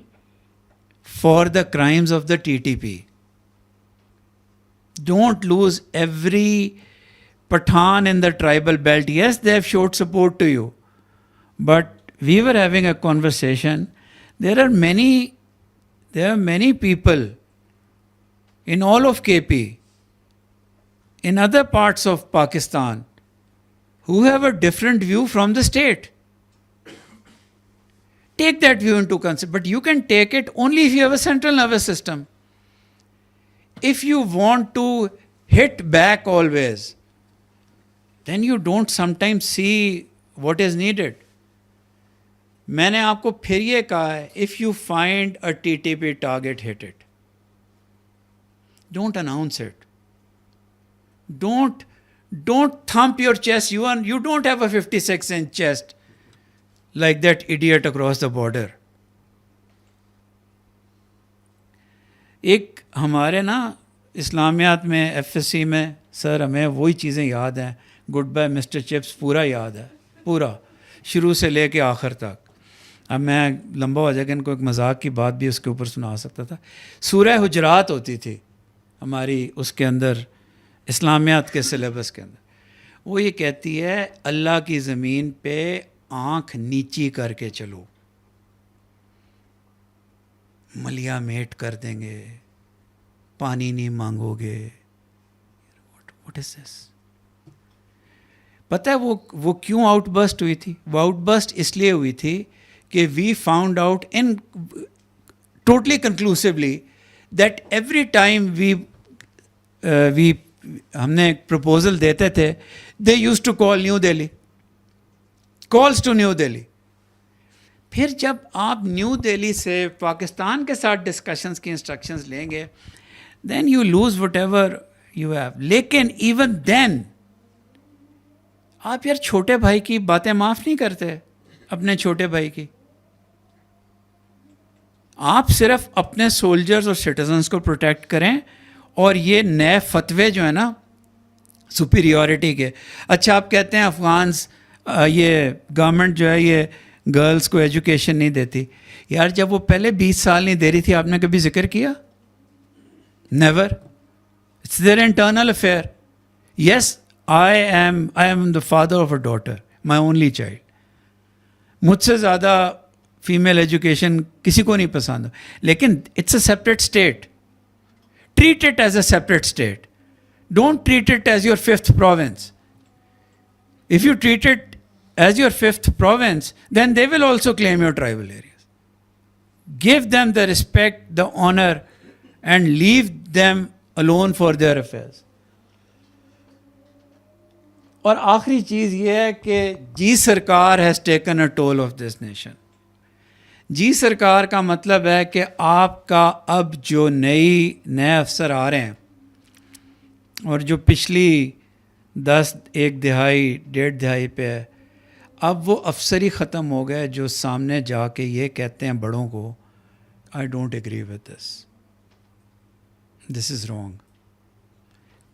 for the crimes of the TTP. Don't lose every Pathan in the tribal belt. Yes, they have showed support to you. But we were having a conversation. There are many people in all of KP, in other parts of Pakistan, who have a different view from the state. Take that view into consideration. But you can take it only if you have a central nervous system. If you want to hit back always, then you don't sometimes see what is needed. میں نے آپ کو پھر یہ کہا ہے, if you find a TTP target, hit it. Don't announce it. Don't thump your chest. You don't have a 56-inch chest like that idiot across the border. ایک ہمارے نا اسلامیات میں FSC میں سر ہمیں وہی چیزیں یاد ہیں. گڈ بائی مسٹر چپس پورا یاد ہے, پورا شروع سے لے کے آخر تک. اب میں لمبا ہو جائے گا, ان کو ایک مذاق کی بات بھی اس کے اوپر سنا سکتا تھا. سورہ حجرات ہوتی تھی ہماری اس کے اندر اسلامیات کے سلیبس کے اندر. وہ یہ کہتی ہے اللہ کی زمین پہ آنکھ نیچی کر کے چلو, ملیا میٹ کر دیں گے, پانی نہیں مانگو گے. واٹ از دس؟ پتہ ہے وہ کیوں آؤٹ برسٹ ہوئی تھی؟ وہ آؤٹ برسٹ اس لیے ہوئی تھی کہ we found out in totally conclusively that every time we ہم نے ایک پروپوزل دیتے تھے, they used to call New Delhi, calls to New Delhi. پھر جب آپ نیو دہلی سے پاکستان کے ساتھ ڈسکشنز کی انسٹرکشنز لیں گے, then you lose whatever you have. لیکن ایون دین آپ یار چھوٹے بھائی کی باتیں معاف نہیں کرتے, اپنے چھوٹے بھائی کی. آپ صرف اپنے سولجرز اور سٹیزنز کو پروٹیکٹ کریں, اور یہ نئے فتوے جو ہیں نا سپیریورٹی کے. اچھا آپ کہتے ہیں افغانز یہ گورنمنٹ جو ہے یہ گرلز کو ایجوکیشن نہیں دیتی. یار جب وہ پہلے 20 سال نہیں دے رہی تھی, آپ نے کبھی ذکر کیا؟ Never. It's their internal affair. Yes, I am the father of a daughter, my only child. مجھ سے زیادہ فیمیل ایجوکیشن کسی کو نہیں پسند, لیکن it's a separate state. Treat it as a separate state. Don't treat it as your 5th province. If you treat it as your 5th province, then they will also claim your tribal areas. Give them the respect, the honor, and leave them alone for their affairs. اور آخری چیز یہ ہے کہ جی سرکار has taken a toll of this nation. جی سرکار کا مطلب ہے کہ آپ کا اب جو نئے افسر آ رہے ہیں, اور جو پچھلی 1 دہائی 1.5 دہائی پہ ہے, اب وہ افسر ہی ختم ہو گئے جو سامنے جا کے یہ کہتے ہیں بڑوں کو, I don't agree with this is wrong.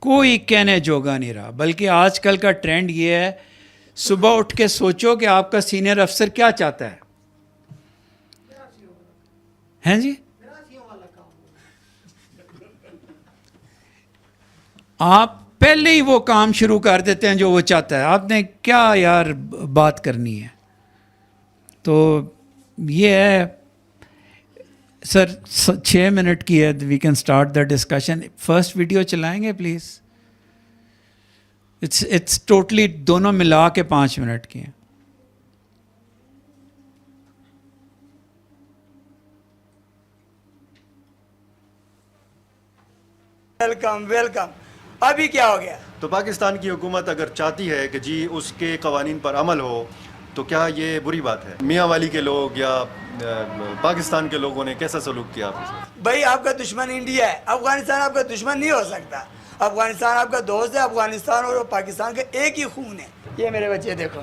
کوئی کہنے جوگا نہیں رہا. بلکہ آج کل کا ٹرینڈ یہ ہے, صبح اٹھ کے سوچو کہ آپ کا سینئر افسر کیا چاہتا ہے. ہیں جی, آپ پہلے ہی وہ کام شروع کر دیتے ہیں جو وہ چاہتا ہے. آپ نے کیا یار بات کرنی ہے. تو یہ ہے سر, 6 منٹ کی ہے, we can start the discussion. First video چلائیں گے پلیز. اٹس ٹوٹلی دونوں ملا کے 5 منٹ کی ہیں. Welcome welcome. ابھی کیا ہو گیا؟ تو پاکستان کی حکومت اگر چاہتی ہے کہ جی اس کے قوانین پر عمل ہو, تو کیا یہ بری بات ہے؟ میاں والی کے لوگ یا پاکستان کے لوگوں نے کیسا سلوک کیا آپ کے ساتھ؟ بھائی آپ کا دشمن انڈیا ہے, افغانستان آپ کا دشمن نہیں ہو سکتا. افغانستان آپ کا دوست ہے. افغانستان اور پاکستان کا ایک ہی خون ہے. یہ میرے بچے دیکھو,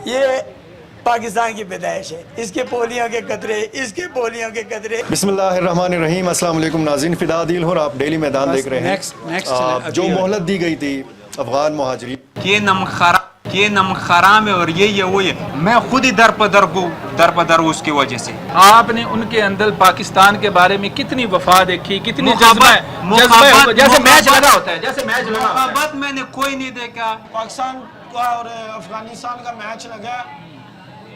یہ پاکستان کی پیدائش ہے. اس کے پولیوں کے قطرے, اس کے پولیوں کے قطرے. بسم اللہ الرحمن الرحیم. السلام علیکم ناظرین, فدا عدیل ہو, آپ ڈیلی میدان دیکھ رہے ہیں. جو مہلت دی گئی تھی افغان مہاجرین, یہ نم خرام ہے, اور یہ وہ ہے. میں خود ہی در پدر اس کی وجہ سے. آپ نے ان کے اندر پاکستان کے بارے میں کتنی وفا دیکھی, کتنی جذبہ, جیسے میچ لگا ہوتا ہے, جیسے میچ لگا ہوتا ہے. محبت میں نے کوئی نہیں دیکھا. پاکستان کا اور افغانستان کا میچ لگا ہے,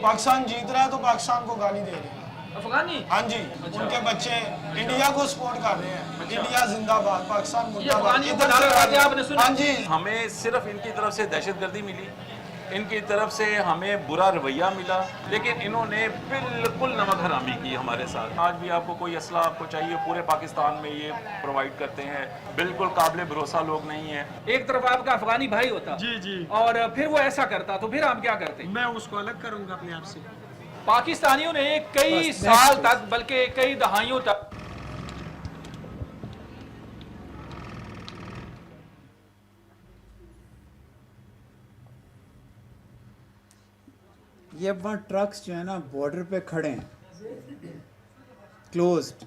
پاکستان جیت رہا ہے تو پاکستان کو گالی دے رہے ہیں افغانی. ہاں جی, ان کے بچے انڈیا کو سپورٹ کر رہے ہیں. انڈیا زندہ باد, پاکستان یہ افغانیوں کو ڈال رہا تھا, آپ نے سنا. ہاں جی. ہمیں صرف ان کی طرف سے دہشت گردی ملی, ان کی طرف سے ہمیں برا رویہ ملا, لیکن انہوں نے بالکل نمک حرامی کی ہمارے ساتھ. آج بھی آپ کو کوئی اسلحہ آپ کو چاہیے, پورے پاکستان میں یہ پرووائڈ کرتے ہیں. بالکل قابل بھروسہ لوگ نہیں ہیں. ایک طرف آپ کا افغانی بھائی ہوتا جی اور پھر وہ ایسا کرتا, تو پھر آپ کیا کرتے؟ میں اس کو الگ کروں گا اپنے آپ سے. پاکستانیوں نے کئی سال تک, بلکہ کئی دہائیوں تک یہ اب وہاں ٹرکس جو ہیں نا بارڈر پہ کھڑے ہیں, کلوزڈ.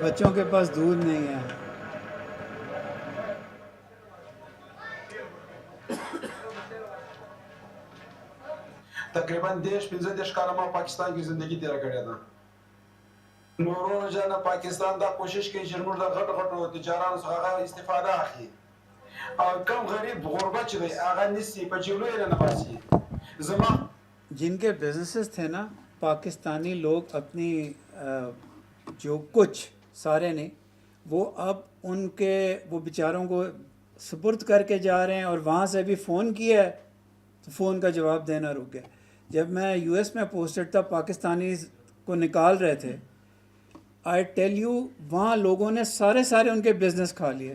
بچوں کے پاس دودھ نہیں ہے. تقریباً 10-15 کال ما پاکستان کی زندگی تیرا کړې ده. نورو جانا پاکستان دا کوشش کوي چې موږ د غټو تجارانو څخه استفاده اخلي, او کم غریب غربت چې دی هغه نسی په جیلو یې نه باسي. زما جن کے بزنسز تھے نا, پاکستانی لوگ اپنی جو کچھ سارے نے, وہ اب ان کے وہ بیچاروں کو سپرد کر کے جا رہے ہیں. اور وہاں سے بھی فون کیا ہے تو فون کا جواب دینا رک گیا. جب میں یو ایس میں پوسٹڈ تھا, پاکستانی کو نکال رہے تھے, آئی ٹیل یو وہاں لوگوں نے سارے ان کے بزنس کھا لیے.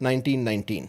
1919.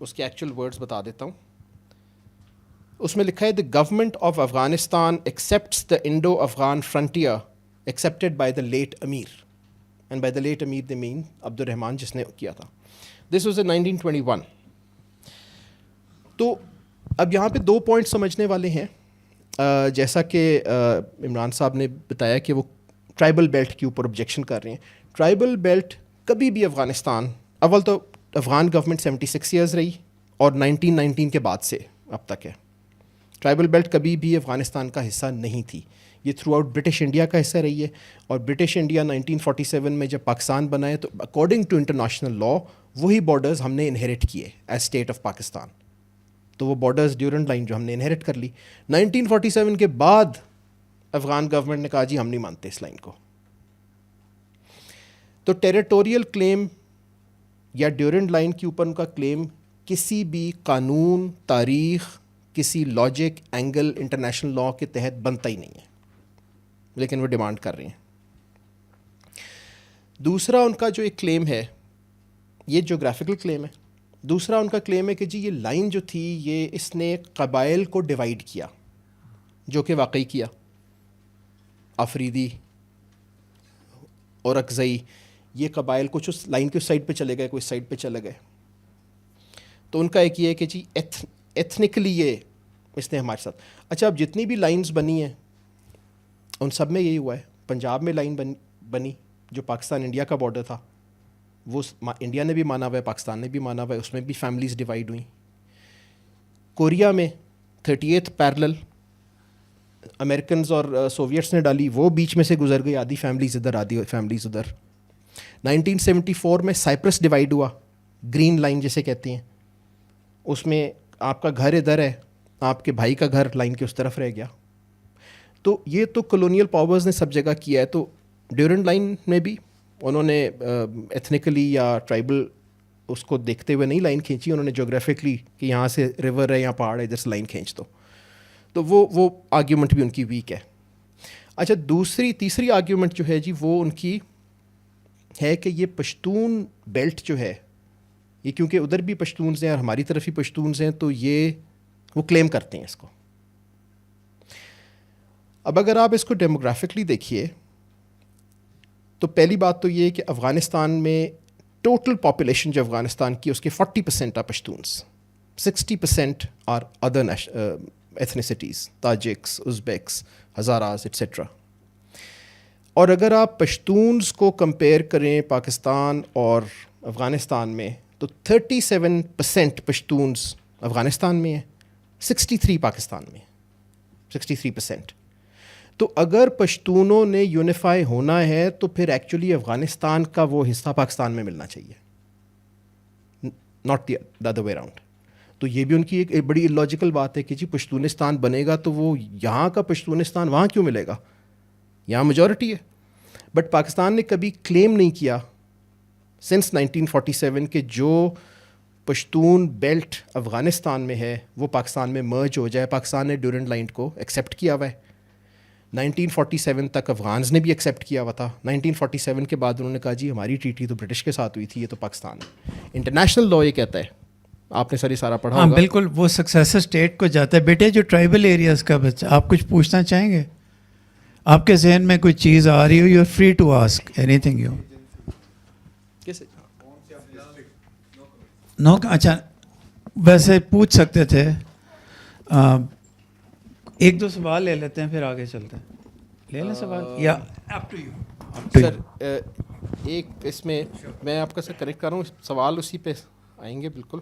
اس کے ایکچوئل ورڈز بتا دیتا ہوں. اس میں لکھا ہے the government of Afghanistan accepts the Indo Afghan frontier accepted by the late Amir, and by the late Amir the man Abdur Rahman جس نے کیا تھا. This was in 1921. تو اب یہاں پہ 2 پوائنٹ سمجھنے والے ہیں. جیسا کہ عمران صاحب نے بتایا کہ وہ ٹرائبل بیلٹ کے اوپر آبجیکشن کر رہے ہیں. ٹرائبل بیلٹ کبھی بھی افغانستان, اول تو افغان گورنمنٹ 76 ایئرز رہی اور 1919 کے بعد سے اب تک ہے. ٹرائبل بیلٹ کبھی بھی افغانستان کا حصہ نہیں تھی. یہ تھرو آؤٹ برٹش انڈیا کا حصہ رہی ہے, اور برٹش انڈیا 1947 میں جب پاکستان بنا ہے تو اکارڈنگ ٹو انٹرنیشنل لا وہی بارڈرز ہم نے انہیرٹ کیے ایز اسٹیٹ آف پاکستان. تو وہ بارڈرز ڈیورنٹ لائن جو ہم نے انہیرٹ کر لی 1947 کے بعد افغان گورنمنٹ نے کہا جی ہم نہیں مانتے اس لائن کو. تو ٹیریٹوریل کلیم یا ڈیورنٹ لائن کے اوپر ان کا کلیم کسی بھی قانون, تاریخ, کسی لاجک, اینگل, انٹرنیشنل لا کے تحت بنتا ہی نہیں ہے, لیکن وہ ڈیمانڈ کر رہے ہیں. دوسرا ان کا جو ایک کلیم ہے یہ جیوگرافیکل کلیم ہے. دوسرا ان کا کلیم ہے کہ جی یہ لائن جو تھی یہ اس نے قبائل کو ڈیوائیڈ کیا, جو کہ واقعی کیا. آفریدی اور اکزئی یہ قبائل کچھ اس لائن کے سائڈ پہ چلے گئے, کوئی سائڈ پہ چلے گئے. تو ان کا ایک یہ ہے کہ جی ایتھنکلی یہ اس نے ہمارے ساتھ. اچھا اب جتنی بھی لائنز بنی ہیں ان سب میں یہی ہوا ہے. پنجاب میں لائن بنی جو پاکستان انڈیا کا بارڈر تھا, وہ انڈیا نے بھی مانا ہوا ہے, پاکستان نے بھی مانا ہوا ہے, اس میں بھی فیملیز ڈیوائیڈ ہوئیں. کوریا میں 38th پیرلل امریکنز اور سوویٹس نے ڈالی, وہ بیچ میں سے گزر گئی, آدھی فیملیز ادھر آدھی فیملیز ادھر. 1974 میں سائپرس ڈیوائیڈ ہوا, گرین لائن جسے کہتے ہیں. اس میں آپ کا گھر ادھر ہے, آپ کے بھائی کا گھر لائن کے اس طرف رہ گیا. تو یہ تو کولونیل پاورز نے سب جگہ کیا ہے. تو ڈیورنٹ لائن میں بھی انہوں نے ایتھنیکلی یا ٹرائبل اس کو دیکھتے ہوئے نہیں لائن کھینچی, انہوں نے جغرافکلی کہ یہاں سے ریور ہے, یہاں پہاڑ ہے, ادھر سے لائن کھینچ دو. تو وہ آرگیومنٹ بھی ان کی ویک ہے. اچھا تیسری آرگیومنٹ جو ہے جی وہ ان کی ہے کہ یہ پشتون بیلٹ جو ہے یہ کیونکہ ادھر بھی پشتونز ہیں اور ہماری طرف ہی پشتونز ہیں, تو یہ وہ کلیم کرتے ہیں اس کو. اب اگر آپ اس کو ڈیموگرافکلی دیکھیے تو پہلی بات تو یہ کہ افغانستان میں ٹوٹل پاپولیشن جو افغانستان کی اس کے 40% are Pashtuns, 60% are other ethnicities, Tajiks, Uzbeks, Hazaras etcetera. اور اگر آپ پشتونز کو کمپیئر کریں پاکستان اور افغانستان میں تو 37% پشتونز افغانستان میں ہیں, 63 پاکستان میں, 63%. تو اگر پشتونوں نے یونیفائی ہونا ہے تو پھر ایکچولی افغانستان کا وہ حصہ پاکستان میں ملنا چاہیے, not the other way around. تو یہ بھی ان کی ایک بڑی اللاجیکل بات ہے کہ جی پشتونستان بنے گا تو وہ یہاں کا پشتونستان وہاں کیوں ملے گا, یہاں میجورٹی ہے. بٹ پاکستان نے کبھی کلیم نہیں کیا سنس 1947 کہ جو پشتون بیلٹ افغانستان میں ہے وہ پاکستان میں مرج ہو جائے. پاکستان نے ڈیورنٹ لائن کو ایکسیپٹ کیا ہوا ہے. 1947 تک افغانز نے بھی ایکسیپٹ کیا ہوا تھا. 1947 کے بعد انہوں نے کہا جی ہماری ٹریٹی تو برٹش کے ساتھ ہوئی تھی, یہ تو پاکستان ہے. انٹرنیشنل لا یہ کہتا ہے, آپ نے سارا پڑھا ہوگا. ہاں بالکل, وہ سکسیسر اسٹیٹ کو جاتا ہے. بیٹے جو ٹرائبل ایریاز کا بچہ, آپ کچھ پوچھنا چاہیں گے؟ آپ کے ذہن میں کوئی چیز آ رہی ہو, you are free to ask anything. You know, اچھا ویسے پوچھ سکتے تھے. ایک دو سوال لے لیتے ہیں پھر آگے چلتے ہیں. لے لیں سوال یا اپ ٹو یو. سر ایک اس میں آپ کا سر کریکٹ کر رہا ہوں, سوال اسی پہ آئیں گے بالکل.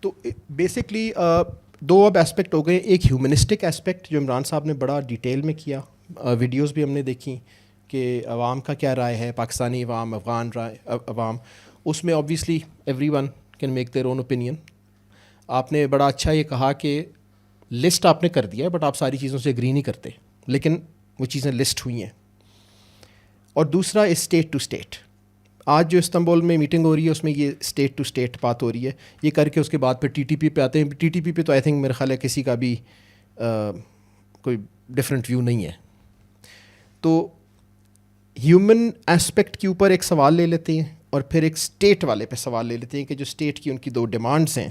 تو بیسکلی دو اب ایسپیکٹ ہو گئے. ایک ہیومنسٹک ایسپیکٹ جو عمران صاحب نے بڑا ڈیٹیل میں کیا, ویڈیوز بھی ہم نے دیکھی کہ عوام کا کیا رائے ہے, پاکستانی عوام, افغان عوام. اس میں obviously everyone can make their own opinion. آپ نے بڑا اچھا یہ کہا کہ لسٹ آپ نے کر دیا ہے بٹ آپ ساری چیزوں سے اگری نہیں کرتے, لیکن وہ چیزیں لسٹ ہوئی ہیں. اور دوسرا اسٹیٹ ٹو اسٹیٹ. آج جو استنبول میں میٹنگ ہو رہی ہے اس میں یہ اسٹیٹ ٹو اسٹیٹ بات ہو رہی ہے. یہ کر کے اس کے بعد پھر ٹی ٹی پی پہ آتے ہیں. ٹی ٹی پی پہ تو آئی تھنک میرے خیال ہے کسی کا بھی کوئی ڈفرینٹ ویو نہیں ہے. تو ہیومن اسپیکٹ کے اوپر ایک سوال لے لیتے ہیں اور پھر ایک اسٹیٹ والے پہ سوال لے لیتے ہیں کہ جو اسٹیٹ کی ان کی 2 ڈیمانڈس ہیں.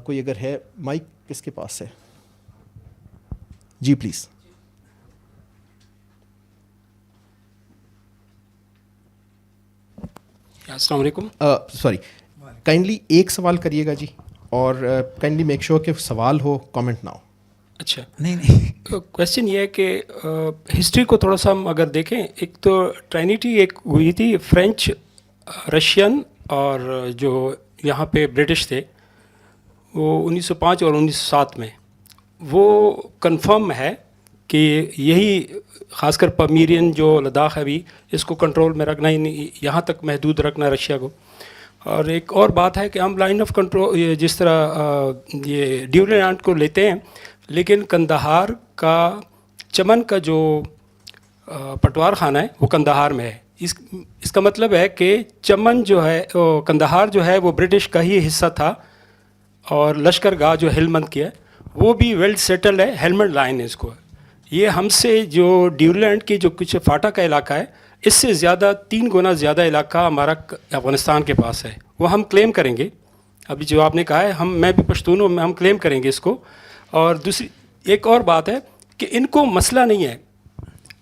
کوئی اگر ہے مائک کس کے پاس ہے؟ جی پلیز. السلام علیکم. سوری, کائنڈلی ایک سوال کریے گا جی, اور کائنڈلی میک شیور کہ سوال ہو, کامنٹ نہ ہو. اچھا, نہیں کویشچن یہ ہے کہ ہسٹری کو تھوڑا سا ہم اگر دیکھیں, ایک تو ٹرائنیٹی ایک ہوئی تھی فرینچ, رشین اور جو یہاں پہ برٹش تھے, وہ 1905 اور 1907 میں. وہ کنفرم ہے کہ یہی خاص کر پمیرین جو لداخ ہے ابھی, اس کو کنٹرول میں رکھنا, ہی نہیں یہاں تک محدود رکھنا رشیا کو. اور ایک اور بات ہے کہ ہم لائن آف کنٹرول جس طرح یہ ڈیولینڈ کو لیتے ہیں, لیکن کندہار کا چمن کا جو پٹوار خانہ ہے وہ کندہار میں ہے. اس کا مطلب ہے کہ چمن جو ہے, کندہار جو ہے وہ برٹش کا ہی حصہ تھا, اور لشکر گاہ جو ہیلمند کی ہے وہ بھی ویل سیٹل ہے, ہیلمند لائن ہے اس کو. یہ ہم سے جو ڈیولینڈ کی جو کچھ فاٹا کا علاقہ ہے, اس سے زیادہ 3 گنا زیادہ علاقہ ہمارا افغانستان کے پاس ہے. وہ ہم کلیم کریں گے, ابھی جو آپ نے کہا ہے, میں بھی پشتون ہوں, ہم کلیم کریں گے اس کو. اور دوسری ایک اور بات ہے کہ ان کو مسئلہ نہیں ہے,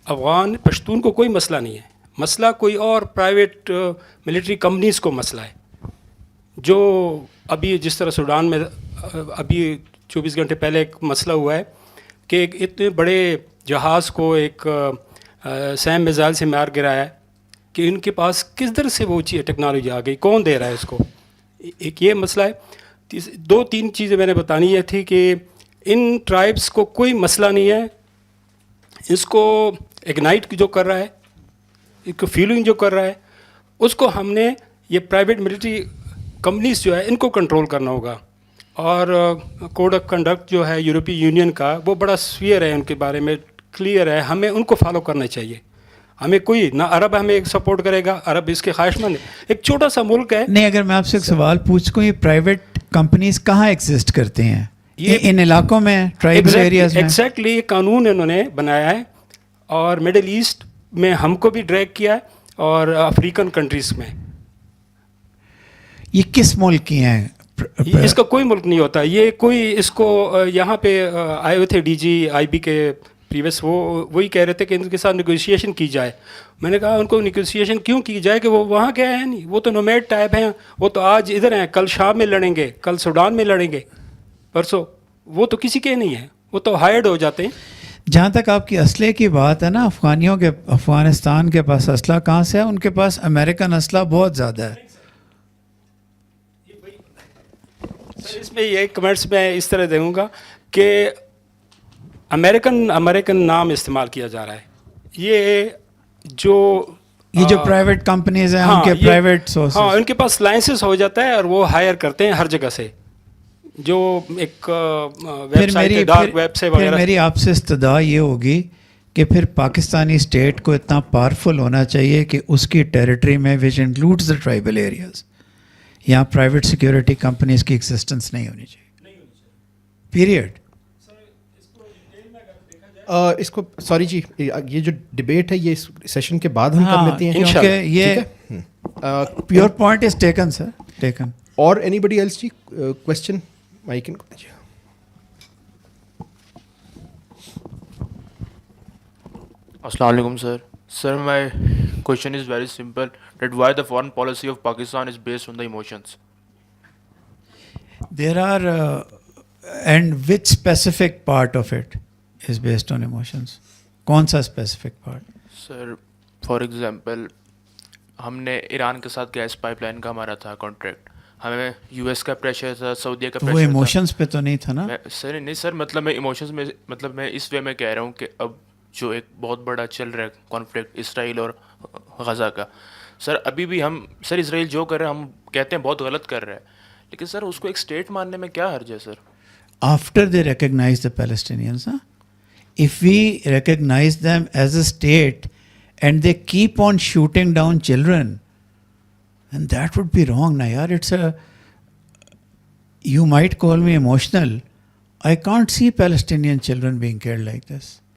افغان پشتون کو کوئی مسئلہ نہیں ہے, مسئلہ کوئی اور پرائیویٹ ملٹری کمپنیز کو مسئلہ ہے. جو ابھی جس طرح سوڈان میں ابھی 24 گھنٹے پہلے ایک مسئلہ ہوا ہے کہ ایک اتنے بڑے جہاز کو ایک سیم میزائل سے مار گرایا ہے, کہ ان کے پاس کس طرح سے وہ ٹیکنالوجی آ گئی, کون دے رہا ہے اس کو. ایک یہ مسئلہ ہے. 2-3 چیزیں میں نے بتانی یہ تھی کہ ان ٹرائبس کو کوئی مسئلہ نہیں ہے, اس کو اگنائٹ جو کر رہا ہے, اس کو فیلنگ جو کر رہا ہے, اس کو ہم نے یہ پرائیویٹ ملٹری کمپنیز جو ہے ان کو کنٹرول کرنا ہوگا. اور کوڈ آف کنڈکٹ جو ہے یورپی یونین کا, وہ بڑا سویئر ہے, ان کے بارے میں کلیئر ہے, ہمیں ان کو فالو کرنا چاہیے. ہمیں کوئی نہ عرب ہمیں سپورٹ کرے گا, عرب اس کے خواہش مند ہے, ایک چھوٹا سا ملک ہے. نہیں, اگر میں آپ سے ایک سوال پوچھوں, یہ پرائیویٹ کمپنیز کہاں ایگزسٹ کرتے ہیں؟ یہ ان علاقوں میں, ٹرائبل ایریاز میں. ایگزیکٹلی یہ قانون انہوں نے بنایا ہے, اور مڈل ایسٹ میں ہم کو بھی ڈریگ کیا ہے, اور افریقن کنٹریز میں. یہ کس ملک کی ہیں؟ اس کا کوئی ملک نہیں ہوتا. یہ کوئی اس کو یہاں پہ آئے ہوئے تھے DGIB کے پریویس, وہی کہہ رہے تھے کہ ان کے ساتھ نیگوشیشن کی جائے. میں نے کہا ان کو نیگوشیشن کیوں کی جائے, کہ وہ وہاں کیا ہے نہیں, وہ تو نومیڈ ٹائپ ہیں, وہ تو آج ادھر ہیں, کل شام میں لڑیں گے, کل سوڈان میں لڑیں گے, پرسوں. وہ تو کسی کے نہیں ہیں, وہ تو ہائرڈ ہو جاتے ہیں. جہاں تک آپ کی اسلحے کی بات ہے نا, افغانستان کے پاس اسلحہ کہاں سے ہے؟ ان کے پاس امریکن اسلحہ بہت زیادہ ہے. اس میں یہ کمنٹس میں اس طرح دوں گا کہ امریکن نام استعمال کیا جا رہا ہے. یہ جو پرائیویٹ کمپنیز ہیں, ان کے پرائیویٹ سورسز, ہاں, ان کے پاس لائسنس ہو جاتا ہے, اور وہ ہائر کرتے ہیں ہر جگہ سے, جو ایک ویب سائٹ ڈارک ویب سے وغیرہ. پھر میری آپ سے استدعا یہ ہوگی کہ پھر پاکستانی اسٹیٹ کو اتنا پاورفل ہونا چاہیے کہ اس کی ٹیریٹری میں, which includes the tribal areas, یہاں پرائیویٹ سیکیورٹی کمپنیز کی ایگزسٹنس نہیں ہونی چاہیے, پیریڈ. اس کو سوری جی, یہ جو ڈبیٹ ہے یہ اس سیشن کے بعد ہم کر لیتے ہیں, کیونکہ یہ your point is taken sir, taken. اور اینی بڈی ایلس جی کوشچن مائک ان کو دیجیے. السلام علیکم سر. Sir, my question is very simple, that why the foreign policy of Pakistan is based on the emotions? There are, and which specific part of it is based on emotions? کون سا specific part? Sir, for example, ہم نے ایران کے ساتھ gas pipe line کا ہمارا تھا contract, ہمیں US کا پریشر تھا, سعودیہ کا پریشر تھا. وہ ایموشنز پہ تو نہیں تھا نا سر؟ نہیں سر, مطلب میں ایموشنز میں, مطلب میں اس وے میں کہہ رہا ہوں کہ اب جو ایک بہت بڑا چل رہا ہے کانفلکٹ اسرائیل اور غزہ کا, سر ابھی بھی ہم, سر اسرائیل جو کر رہے ہیں ہم کہتے ہیں بہت غلط کر رہے ہیں, لیکن سر اس کو ایک اسٹیٹ ماننے میں کیا حرج ہے sir? After they recognise the Palestinians, if we recognize them as a state and they keep on shooting down children, and that would be wrong na yaar. It's a, you might call me emotional, I can't see Palestinian children being killed like this.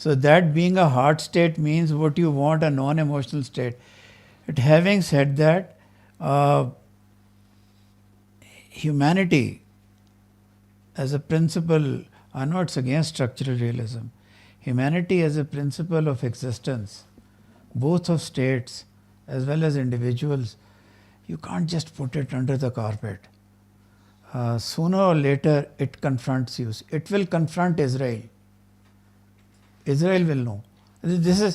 So that being a hard state means what you want, a non-emotional state. But having said that, humanity as a principle, I'm not against structural realism. Humanity as a principle of existence, both of states as well as individuals, you can't just put it under the carpet. Sooner or later it confronts you. It will confront Israel. Israel will know. This is,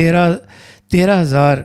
13,000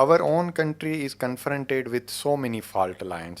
our own country is confronted with so many fault lines.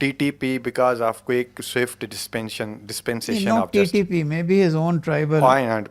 TTP because of quick swift dispensation of justice. TTP, maybe his own tribal. Why not?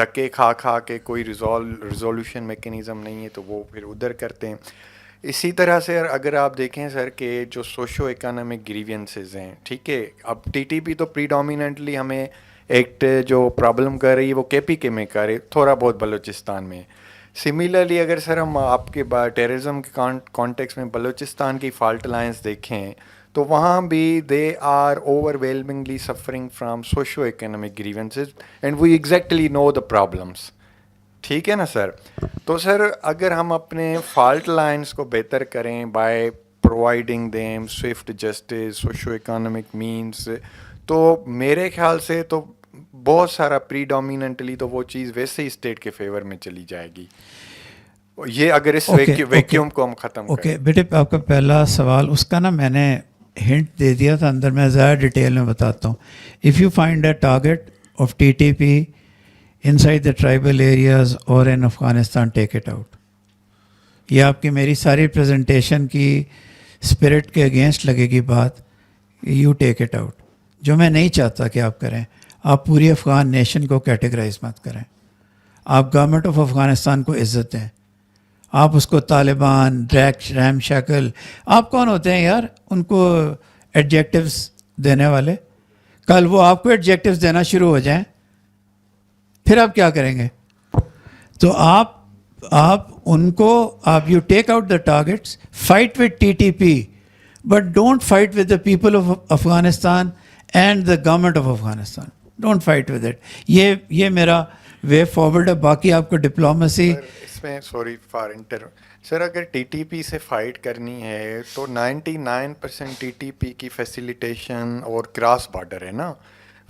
دھکے کھا کھا کے کوئی resolution mechanism نہیں ہے تو وہ پھر ادھر کرتے ہیں. اسی طرح سے اگر آپ دیکھیں سر کہ جو سوشو اکانومک گریوینسز ہیں, ٹھیک ہے, اب ٹی ٹی پی تو پریڈومیننٹلی ہمیں ایکٹ جو پرابلم کر رہی ہے وہ کے پی کے میں کر رہی, تھوڑا بہت بلوچستان میں. سملرلی اگر سر ہم آپ کے ٹیررزم کے کانٹیکس میں بلوچستان کی فالٹ لائنس دیکھیں تو وہاں بھی they are over ویلمنگلی suffering from socio economic grievances and we exactly know the problems. ٹھیک ہے نا سر. تو سر اگر ہم اپنے فالٹ لائنس کو بہتر کریں by providing them Swift justice socio economic means, تو میرے خیال سے تو بہت سارا پریڈومیننٹلی تو وہ چیز ویسے ہی اسٹیٹ کے فیور میں چلی جائے گی. یہ اگر اس ویکیوم کو ہم ختم کریں. اوکے بیٹے, آپ کا پہلا سوال اس کا نا میں نے ہنٹ دے دیا تھا اندر, میں زیادہ ڈیٹیل میں بتاتا ہوں. If you find a target of T T P inside the tribal areas or in Afghanistan, take it out. یہ آپ کی میری ساری پریزنٹیشن کی اسپرٹ کے اگینسٹ لگے گی بات. You take it out. جو میں نہیں چاہتا کہ آپ کریں, آپ پوری افغان نیشن کو کیٹیگرائز مت کریں. آپ گورنمنٹ آف افغانستان کو عزت دیں. آپ اس کو طالبان, ریم شکل, آپ کون ہوتے ہیں یار ان کو ایڈجیکٹیوز دینے والے؟ کل وہ آپ کو ایڈجیکٹیوز دینا شروع ہو جائیں پھر آپ کیا کریں گے؟ تو آپ ان کو آپ you take out the targets, fight with T T P but don't fight with the people of Afghanistan and the government of Afghanistan. Don't fight with it. یہ میرا وے فارورڈ ہے. باقی آپ کو ڈپلومسی اس میں سوری فار انٹر سر, اگر T T P سے fight کرنی ہے تو 99% ٹی ٹی پی کی فیسیلیٹیشن اور کراس بارڈر ہے نا.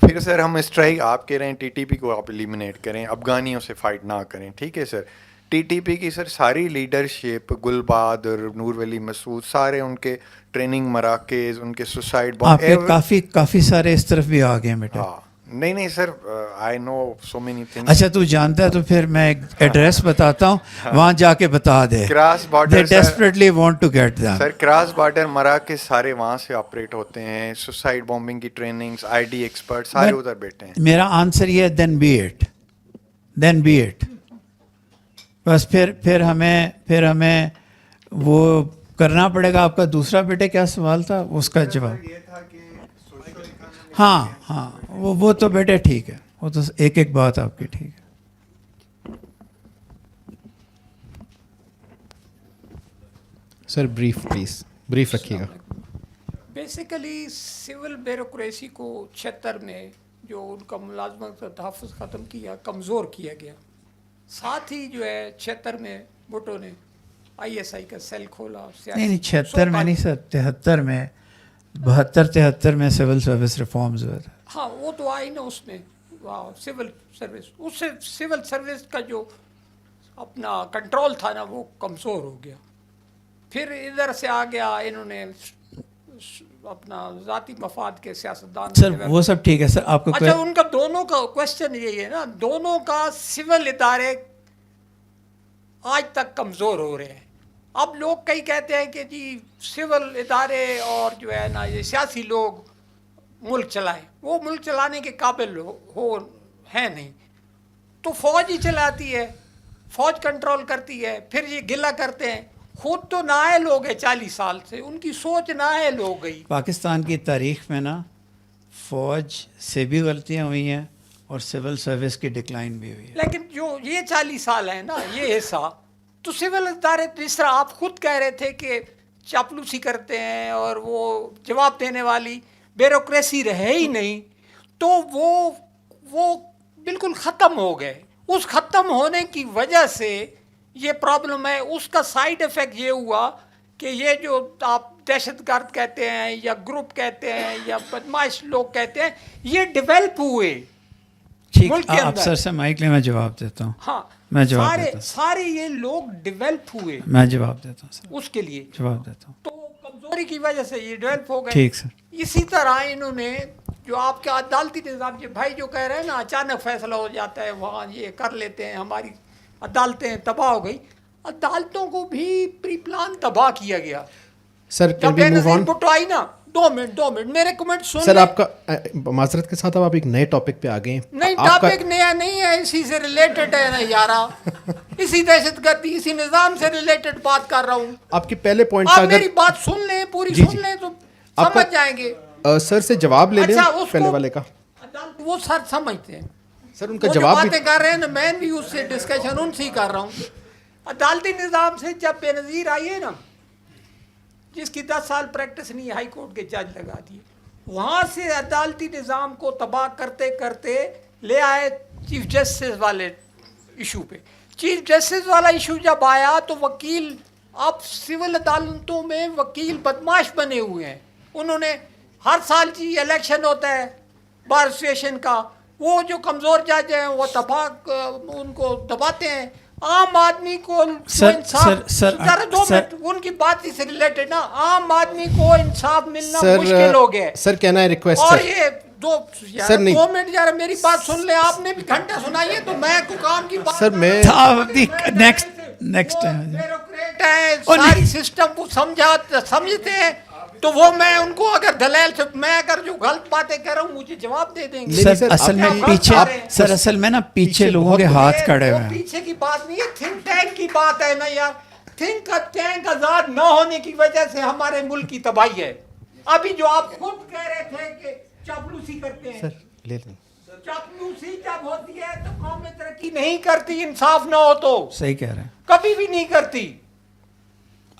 پھر سر ہم اسٹرائک آپ کہہ رہے ہیں ٹی ٹی پی کو آپ ایلیمنیٹ کریں, افغانیوں سے فائٹ نہ کریں. ٹھیک ہے سر. ٹی ٹی پی کی سر ساری لیڈرشپ, گل بہادر, نور ولی مسعود, سارے ان کے ٹریننگ مراکز, ان کے سوسائڈ آپ کے کافی سارے اس طرف بھی آ گئے بیٹا. ہاں نہیں سر, آئی نو سو مینی تھنگس. اچھا تو جانتا ہے تو پھر میں ایک ایڈریس بتاتا ہوں, وہاں جا کے بتا دے. Cross border they desperately want to get them. Sir cross border مراکز سارے وہاں سے آپریٹ ہوتے ہیں. سوسائڈ بامبنگ کی ٹریننگز, آئی ڈی ایکسپرٹ سارے ادھر بیٹھے ہیں. میرا آنسر یہ ہے دین بی اٹ. بس پھر ہمیں وہ کرنا پڑے گا. آپ کا دوسرا بیٹے کیا سوال تھا, اس کا جواب یہ تھا کہ ہاں وہ تو بیٹے ٹھیک ہے, وہ تو ایک بات آپ کی ٹھیک ہے. سر بریف پلیز, بریف رکھیے گا. بیسیکلی سول بیوروکریسی کو 76 میں جو ان کا ملازمت کا تحفظ ختم کیا, کمزور کیا گیا. ساتھ ہی جو ہے 76 میں بھٹو نے آئی ایس آئی کا سیل کھولا. نہیں 76 میں نہیں سر, 73 میں 72-73 میں سول سروس ریفارمز ہوئے تھے. ہاں وہ تو آئی نا اس میں سول سروس, اس سے سول سروس کا جو اپنا کنٹرول تھا نا وہ کمزور ہو گیا. پھر ادھر سے آ گیا, انہوں نے اپنا ذاتی مفاد کے سیاستدان. سر وہ سب ٹھیک ہے سر. آپ کو اچھا ان کا دونوں کا کوشچن یہی ہے نا, دونوں کا سول ادارے آج تک کمزور ہو رہے ہیں. اب لوگ کئی کہتے ہیں کہ جی سول ادارے اور جو ہے نا یہ سیاسی لوگ ملک چلائیں. وہ ملک چلانے کے قابل ہیں نہیں, تو فوج ہی چلاتی ہے, فوج کنٹرول کرتی ہے. پھر یہ گلہ کرتے ہیں خود تو نااہل ہو گئے 40 سال سے, ان کی سوچ نااہل ہو گئی. پاکستان کی تاریخ میں نا فوج سے بھی غلطیاں ہوئی ہیں اور سول سروس کی ڈکلائن بھی ہوئی ہے. لیکن جو یہ 40 سال ہیں نا یہ حصہ تو سول ادارے, جس طرح آپ خود کہہ رہے تھے کہ چاپلوسی کرتے ہیں اور وہ جواب دینے والی بیوروکریسی رہے ہی نہیں, تو وہ بالکل ختم ہو گئے. اس ختم ہونے کی وجہ سے یہ پرابلم ہے. اس کا سائیڈ ایفیکٹ یہ ہوا کہ یہ جو آپ دہشت گرد کہتے ہیں یا گروپ کہتے ہیں یا بدماش لوگ کہتے ہیں, یہ ڈیولپ ہوئے ملک کے اندر. افسر سے مائک لے, میں جواب دیتا ہوں. ہاں میں جواب دیتا ہوں. سارے یہ لوگ ڈیولپ ہوئے, میں جواب دیتا ہوں سر, اس کے لیے جواب دیتا ہوں. تو کمزوری کی وجہ سے یہ ڈیولپ ہو گئے. ٹھیک سر. اسی طرح انہوں نے جو آپ کا عدالتی نظام, یہ بھائی جو کہہ رہے ہیں نا اچانک فیصلہ ہو جاتا ہے, وہاں یہ کر لیتے ہیں, ہماری عدالتیں تباہ ہو گئی. عدالتوں کو بھی پری پلان تباہ کیا گیا. سر جب بھٹو آئی نا دو منٹ میرے کمنٹ سن سر لیں. آپ کا معذرت کے ساتھ اب آپ ایک نئے ٹاپک پہ آ گئے ہیں. نہیں ٹاپک نیا نہیں ہے, اسی سے ریلیٹڈ ہے نا یارا, اسی دہشت گردی اسی نظام سے ریلیٹڈ بات کر رہا ہوں. آپ کے پہلے پوائنٹ آپ کا میری بات سن لیں پوری سن لیں تو سمجھ جائیں گے. سر سے جواب لے لیں پہلے والے کا. وہ سر سمجھتے ہیں سر, ان کا وہ جو جواب باتیں کر رہے ہیں نا میں بھی اس سے ڈسکشن ان سے ہی کر رہا ہوں. عدالتی نظام سے جب بے نظیر آئی ہے نا, جس کی 10 سال پریکٹس نہیں, ہائی کورٹ کے جج لگا دیے, وہاں سے عدالتی نظام کو تباہ کرتے کرتے لے آئے چیف جسٹس والے ایشو پہ. چیف جسٹس والا ایشو جب آیا تو وکیل, اب سول عدالتوں میں وکیل بدماش بنے ہوئے ہیں. انہوں نے ہر سال جی الیکشن ہوتا ہے بار ایسوسیشن کا, وہ جو کمزور جج ہیں وہ ان کو دباتے ہیں. عام آدمی کو ان کی بات سے ریلیٹڈ نا, عام آدمی کو انصاف ملنا مشکل ہو گیا. سر کہنا ہے ریکویسٹ, اور یہ 2 منٹ یار میری بات سن لیں, آپ نے بھی گھنٹہ سنائی ہے تو میں کام کی بات سر میں نیکسٹ ساری سسٹم کو سمجھتے ہیں تو وہ میں ان کو اگر دلیل سے میں اگر جو غلط باتیں کر رہا ہوں مجھے جواب دے دیں گے. سر اصل میں پیچھے, سر اصل میں نا پیچھے لوگوں کے ہاتھ کھڑے ہوئے ہیں. پیچھے کی بات نہیں ہے, تھنک ٹینک کی بات ہے نا یار. تھنک ٹینک آزاد نہ ہونے کی وجہ سے ہمارے ملک کی تباہی ہے. ابھی جو آپ خود کہہ رہے تھے کہ چاپلوسی کرتے ہیں, چاپلوسی جب ہوتی ہے تو قومیں ترقی نہیں کرتی, انصاف نہ ہو تو. صحیح کہہ رہے ہیں, کبھی بھی نہیں کرتی.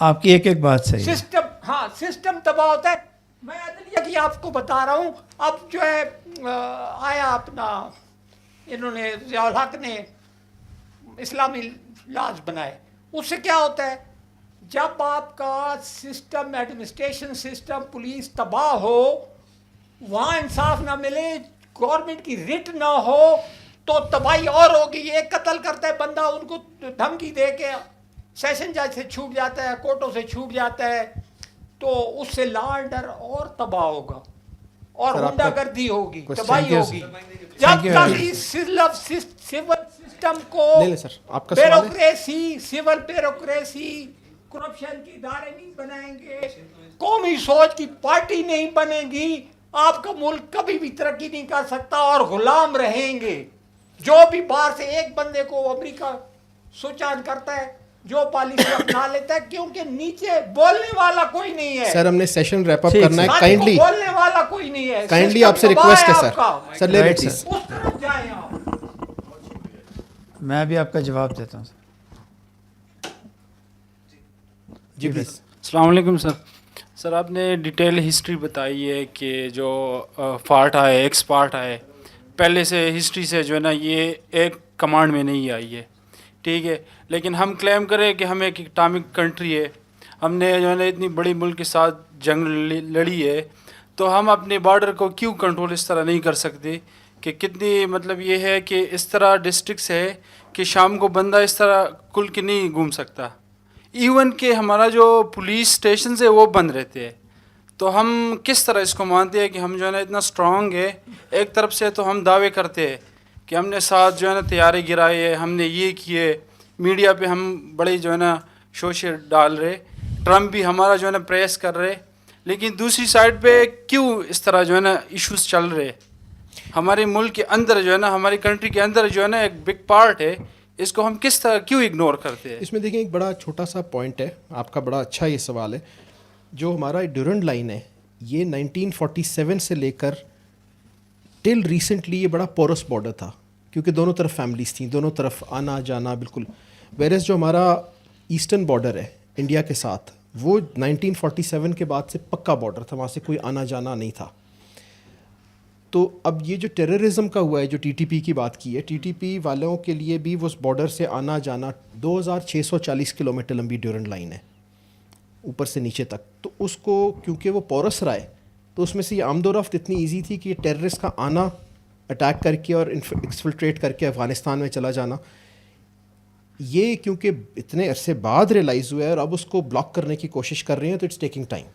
آپ کی ایک بات صحیح ہے. سسٹم, ہاں سسٹم تباہ ہوتا ہے. میں عدلیہ کی آپ کو بتا رہا ہوں. اب جو ہے آیا اپنا, انہوں نے ضیاء الحق نے اسلامی لاز بنائے. اس سے کیا ہوتا ہے, جب آپ کا سسٹم, ایڈمنسٹریشن سسٹم, پولیس تباہ ہو, وہاں انصاف نہ ملے, گورنمنٹ کی رٹ نہ ہو تو تباہی اور ہوگی. ایک قتل کرتا ہے بندہ, ان کو دھمکی دے کے سیشن جج سے چھوٹ جاتا ہے, کورٹوں سے چھوٹ جاتا ہے, تو اس سے لا آرڈر اور تباہ ہوگا اور غنڈہ گردی ہوگی, تباہی ہوگی. جب تک سول سسٹم کو بیوروکریسی, سول بیوروکریسی, کرپشن کے ادارے نہیں بنائیں گے, قومی سوچ کی پارٹی نہیں بنے گی, آپ کا ملک کبھی بھی ترقی نہیں کر سکتا اور غلام رہیں گے. جو بھی باہر سے ایک بندے کو امریکہ سوئچ آن کرتا ہے, جو پالیسی اپنا لیتا ہے, کیونکہ نیچے بولنے والا کوئی نہیں ہے. سر ہم نے سیشن ریپ اپ کرنا ہے, کائنڈلی بولنے والا کوئی نہیں ہے. کائنڈلی آپ سے ریکویسٹ ہے سر. سر لے لیں پلیز. اس طرف جائیں آپ. میں بھی آپ کا جواب دیتا ہوں. جی پلیز. السلام علیکم سر. سر آپ نے ڈیٹیل ہسٹری بتائی ہے کہ جو فارٹ آئے, ایکس پارٹ آئے, پہلے سے ہسٹری سے جو ہے نا یہ ایک کمانڈ میں نہیں آئی ہے, ٹھیک ہے. لیکن ہم کلیم کریں کہ ہم ایک اٹامک کنٹری ہے, ہم نے جو ہے نا اتنی بڑی ملک کے ساتھ جنگ لڑی ہے, تو ہم اپنے بارڈر کو کیوں کنٹرول اس طرح نہیں کر سکتے کہ کتنی, مطلب یہ ہے کہ اس طرح ڈسٹرکٹس ہے کہ شام کو بندہ اس طرح کھل کے نہیں گھوم سکتا. ایون کہ ہمارا جو پولیس اسٹیشنز ہے وہ بند رہتے ہیں. تو ہم کس طرح اس کو مانتے ہیں کہ ہم جو ہے نا اتنا اسٹرانگ ہے. ایک طرف سے تو ہم دعوے کرتے ہیں کہ ہم نے ساتھ جو ہے نا طیارے گرائے ہے, ہم نے یہ کیے, میڈیا پہ ہم بڑے جو ہے نا شوشے ڈال رہے, ٹرمپ بھی ہمارا جو ہے نا پریس کر رہے, لیکن دوسری سائڈ پہ کیوں اس طرح جو ہے نا ایشوز چل رہے. ہمارے ملک کے اندر جو ہے نا, ہماری کنٹری کے اندر جو ہے نا ایک بگ پارٹ ہے, اس کو ہم کس طرح کیوں اگنور کرتے ہیں. اس میں دیکھیں ایک بڑا چھوٹا سا پوائنٹ ہے, آپ کا بڑا اچھا یہ سوال ہے. جو ہمارا ڈیورنڈ لائن ہے یہ 1947 سے لے کر ٹل ریسنٹلی یہ بڑا پورس بارڈر تھا, کیونکہ دونوں طرف فیملیز تھیں, دونوں طرف آنا جانا بالکل. ویرس جو ہمارا ایسٹرن بارڈر ہے انڈیا کے ساتھ, وہ 1947 کے بعد سے پکا بارڈر تھا, وہاں سے کوئی آنا جانا نہیں تھا. تو اب یہ جو ٹیررزم کا ہوا ہے, جو ٹی ٹی پی کی بات کی ہے, ٹی ٹی پی والوں کے لیے بھی وہ بارڈر سے آنا جانا 2640 کلومیٹر لمبی ڈیورنڈ لائن ہے اوپر سے نیچے تک. تو اس کو کیونکہ وہ پورس رہا ہے تو اس میں سے یہ آمد و رفت اتنی ایزی تھی کہ یہ ٹیررسٹ کا آنا, اٹیک کر کے اور ایکسفلٹریٹ کر کے افغانستان میں چلا جانا, یہ کیونکہ اتنے عرصے بعد ریئلائز ہوا ہے اور اب اس کو بلاک کرنے کی کوشش کر رہے ہیں, تو it's taking time.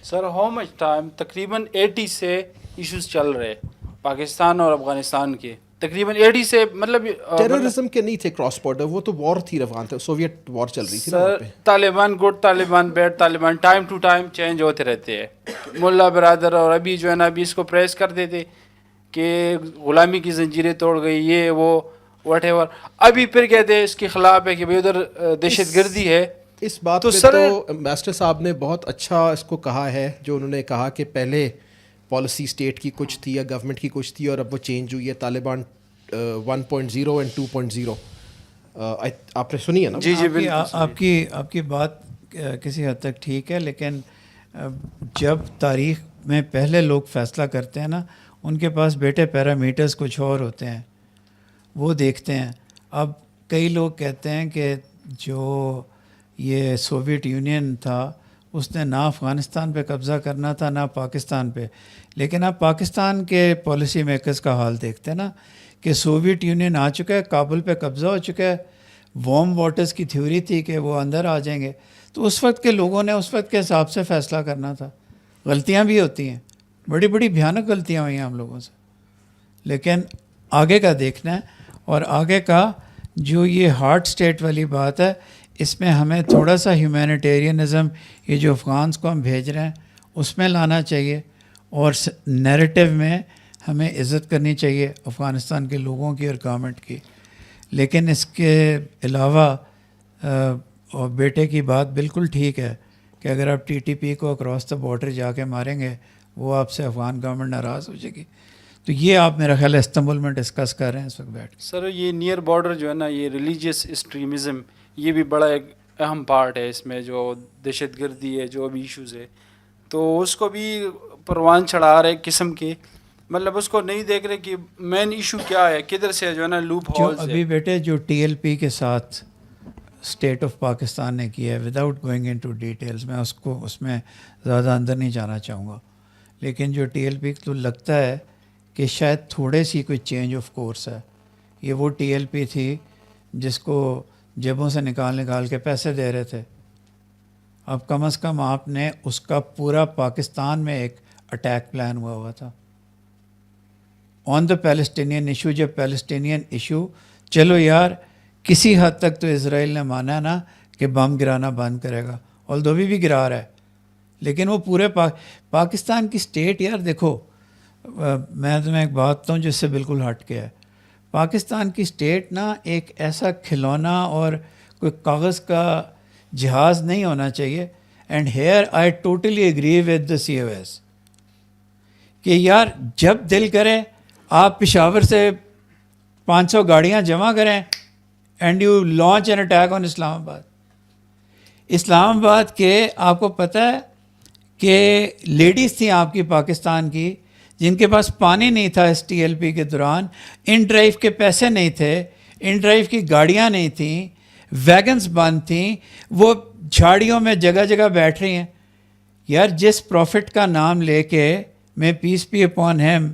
Sir how much time? تقریباً 80 سے ایشوز چل رہے پاکستان اور افغانستان کے. تقریباً 80 سے مطلب ٹیررزم کے نہیں تھے کراس بارڈر, وہ تو وار تھی افغان تھا, سوویت وار چل رہی تھی نا وہاں پہ. Taliban good Taliban bad Taliban time to time change ہوتے رہتے ہیں. ملا برادر اور ابھی جو ہے نا ابھی اس کو پریس کرتے تھے کہ غلامی کی زنجیریں توڑ گئی, یہ وہ واٹ ایور. ابھی پھر کہتے ہیں اس کے خلاف ہے کہ بھائی ادھر دہشت گردی ہے. اس بات پہ تو امبیسڈر صاحب نے بہت اچھا اس کو کہا ہے, جو انہوں نے کہا کہ پہلے پالیسی اسٹیٹ کی کچھ تھی یا گورنمنٹ کی کچھ تھی اور اب وہ چینج ہوئی ہے, طالبان 1.0 اینڈ 2.0. آپ نے سنی ہے نا؟ جی جی بالکل. آپ کی بات کسی حد تک ٹھیک ہے, لیکن جب تاریخ میں پہلے لوگ فیصلہ کرتے ہیں نا, ان کے پاس بیٹے پیرامیٹرز کچھ اور ہوتے ہیں, وہ دیکھتے ہیں. اب کئی لوگ کہتے ہیں کہ جو یہ سوویٹ یونین تھا اس نے نہ افغانستان پہ قبضہ کرنا تھا نہ پاکستان پہ, لیکن آپ پاکستان کے پالیسی میکرز کا حال دیکھتے ہیں نا کہ سوویت یونین آ چکا ہے, کابل پہ قبضہ ہو چکا ہے. وارم واٹرز کی تھیوری تھی کہ وہ اندر آ جائیں گے, تو اس وقت کے لوگوں نے اس وقت کے حساب سے فیصلہ کرنا تھا. غلطیاں بھی ہوتی ہیں, بڑی بڑی بھیانک غلطیاں ہوئی ہیں ہم لوگوں سے, لیکن آگے کا دیکھنا ہے. اور آگے کا جو یہ ہارڈ اسٹیٹ والی بات ہے, اس میں ہمیں تھوڑا سا ہیومینیٹیرینزم, یہ جو افغانس کو ہم بھیج رہے ہیں اس میں لانا چاہیے, اور نیریٹو میں ہمیں عزت کرنی چاہیے افغانستان کے لوگوں کی اور گورنمنٹ کی. لیکن اس کے علاوہ اور بیٹے کی بات بالکل ٹھیک ہے کہ اگر آپ ٹی ٹی پی کو اکراس دا بارڈر جا کے ماریں گے, وہ آپ سے افغان گورنمنٹ ناراض ہو جائے گی. تو یہ آپ میرا خیال ہے استنبول میں ڈسکس کر رہے ہیں اس وقت بیٹھ کے. سر یہ نیئر بارڈر جو ہے نا, یہ ریلیجیس ایکسٹریمزم, یہ بھی بڑا ایک اہم پارٹ ہے اس میں. جو دہشت گردی ہے, جو ابھی ایشوز ہے, تو اس کو بھی پروان چڑھا رہے قسم کے, مطلب اس کو نہیں دیکھ رہے کہ مین ایشو کیا ہے, کدھر سے جو ہے نا لوپ ہولز ہے. ابھی بیٹے جو ٹی ایل پی کے ساتھ اسٹیٹ آف پاکستان نے کیا ہے, without going into details, میں اس میں زیادہ اندر نہیں جانا چاہوں گا, لیکن جو ٹی ایل پی تو لگتا ہے کہ شاید تھوڑے سی کوئی چینج آف کورس ہے. یہ وہ ٹی ایل پی تھی جس کو جیبوں سے نکال کے پیسے دے رہے تھے. اب کم از کم آپ نے اس کا پورا پاکستان میں ایک اٹیک پلان ہوا تھا آن دا پیلسٹینین ایشو. جب پیلسٹینین ایشو, چلو یار کسی حد تک تو اسرائیل نے مانا نا کہ بم گرانا بند کرے گا, اور بھی گرا رہا ہے, لیکن وہ پورے پاکستان کی اسٹیٹ, یار دیکھو میں تمہیں ایک بات بتاؤں جس سے بالکل ہٹ کے ہے. پاکستان کی اسٹیٹ نا ایک ایسا کھلونا اور کوئی کاغذ کا جہاز نہیں ہونا چاہیے. And here I totally agree with the C O S کہ یار جب دل کرے آپ پشاور سے 500 گاڑیاں جمع کریں and you launch an attack on Islamabad. اسلام آباد کے آپ کو پتہ ہے کہ لیڈیز تھیں آپ کی پاکستان کی جن کے پاس پانی نہیں تھا اس ٹی ایل پی کے دوران, ان ڈرائیو کے پیسے نہیں تھے, ان ڈرائیو کی گاڑیاں نہیں تھیں, ویگنز بند تھیں, وہ جھاڑیوں میں جگہ جگہ بیٹھ رہی ہیں. یار جس پروفٹ کا نام لے کے میں پیس بی اپون ہیم,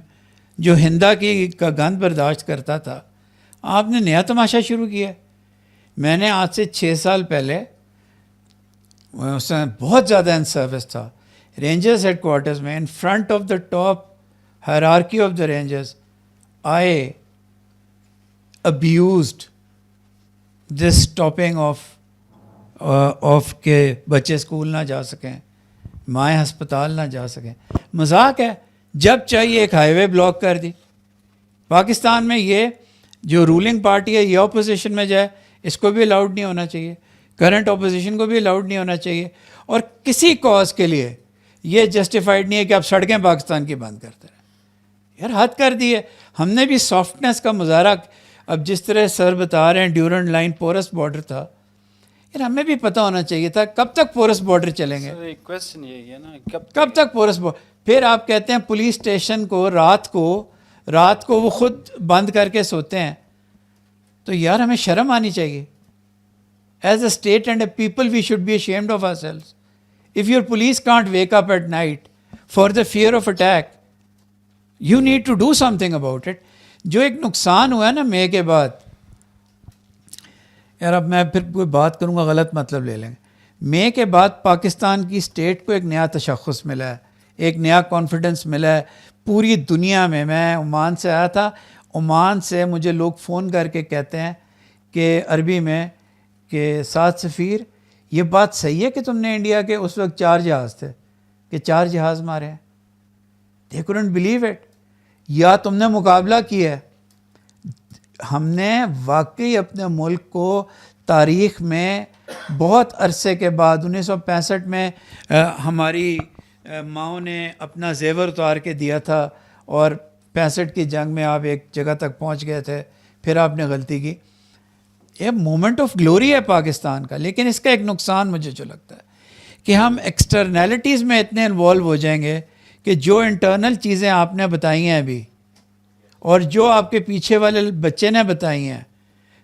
جو ہندا کی کا گند برداشت کرتا تھا, آپ نے نیا تماشا شروع کیا. میں نے آج سے 6 سال پہلے, اس میں بہت زیادہ ان سروس تھا, رینجرز ہیڈ کوارٹرز میں in front of the top hierarchy of the rangers, I abused this stopping of کہ بچے اسکول نہ جا سکیں, مائیں ہسپتال نہ جا سکیں. مذاق ہے. جب چاہیے ایک ہائی وے بلاک کر دی. پاکستان میں یہ جو رولنگ پارٹی ہے یہ اپوزیشن میں جائے, اس کو بھی الاؤڈ نہیں ہونا چاہیے, کرنٹ اپوزیشن کو بھی الاؤڈ نہیں ہونا چاہیے, اور کسی کاز کے لیے یہ جسٹیفائڈ نہیں ہے کہ آپ سڑکیں پاکستان کی بند کرتے رہیں. یار حد کر دی ہے. ہم نے بھی سافٹنس کا مظاہرہ, اب جس طرح سر بتا رہے ہیں ڈیورنٹ لائن پورس بارڈر تھا, یار ہمیں بھی پتہ ہونا چاہیے تھا کب تک پورس بارڈر چلیں گے. کویسچن یہی ہے نا کب تک پورس بارڈر. پھر آپ کہتے ہیں پولیس اسٹیشن کو رات کو وہ خود بند کر کے سوتے ہیں. تو یار ہمیں شرم آنی چاہیے. As a state and a people we should be ashamed of ourselves. If your police can't wake up at night for the fear of attack, you need to do something about it. جو ایک نقصان ہوا ہے نا مے کے بعد, یار اب میں پھر کوئی بات کروں گا غلط مطلب لے لیں گے. مے کے بعد پاکستان کی اسٹیٹ کو ایک نیا تشخص ملا ہے, ایک نیا کانفیڈنس ملا ہے پوری دنیا میں. میں عمان سے آیا تھا, عمان سے مجھے لوگ فون کر کے کہتے ہیں کہ عربی میں کہ سعد سفیر یہ بات صحیح ہے کہ تم نے انڈیا کے اس وقت 4 جہاز تھے کہ 4 جہاز مارے ہیں. they couldn't believe it. یا تم نے مقابلہ کیا ہے. ہم نے واقعی اپنے ملک کو تاریخ میں بہت عرصے کے بعد 1965 میں ہماری ماؤں نے اپنا زیور اتار کے دیا تھا اور 65 کی جنگ میں آپ ایک جگہ تک پہنچ گئے تھے, پھر آپ نے غلطی کی. یہ مومنٹ آف گلوری ہے پاکستان کا, لیکن اس کا ایک نقصان مجھے جو لگتا ہے کہ ہم ایکسٹرنیلٹیز میں اتنے انوالو ہو جائیں گے کہ جو انٹرنل چیزیں آپ نے بتائی ہیں ابھی اور جو آپ کے پیچھے والے بچے نے بتائی ہیں,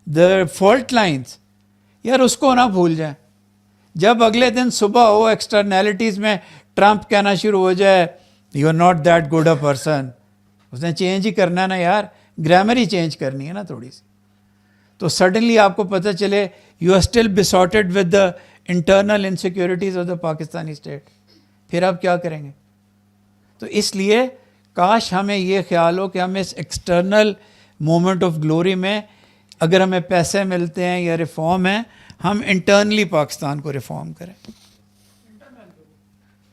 دا فالٹ لائنز, یار اس کو نہ بھول جائیں. جب اگلے دن صبح ہو ایکسٹرنیلٹیز میں ٹرمپ کہنا شروع ہو جائے you are not that good a person, اس نے چینج ہی کرنا ہے نا یار, گرامر ہی چینج کرنی ہے نا تھوڑی سی, تو سڈنلی آپ کو پتہ چلے you are still besotted with the internal insecurities of the Pakistani state, پھر آپ کیا کریں گے؟ تو اس لیے کاش ہمیں یہ خیال ہو کہ ہم اس ایکسٹرنل مومنٹ آف گلوری میں اگر ہمیں پیسے ملتے ہیں یا ریفارم ہے, ہم انٹرنلی پاکستان کو ریفارم کریں.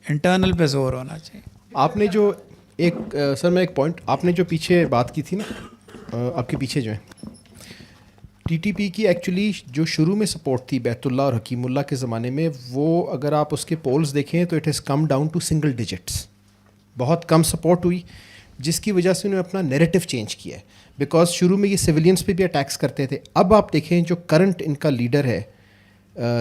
انٹرنل پہ زور ہونا چاہیے. آپ نے جو ایک سر میں ایک پوائنٹ, آپ نے جو پیچھے بات کی تھی نا, آپ کے پیچھے جو ہے ٹی ٹی پی کی ایکچولی جو شروع میں سپورٹ تھی بیت اللہ اور حکیم اللہ کے زمانے میں, وہ اگر آپ اس کے پولز دیکھیں تو it has come down to single digits, بہت کم سپورٹ ہوئی, جس کی وجہ سے انہوں نے اپنا نیریٹو چینج کیا ہے. بیکاز شروع میں یہ سویلینس پہ بھی اٹیکس کرتے تھے. اب آپ دیکھیں جو کرنٹ ان کا لیڈر ہے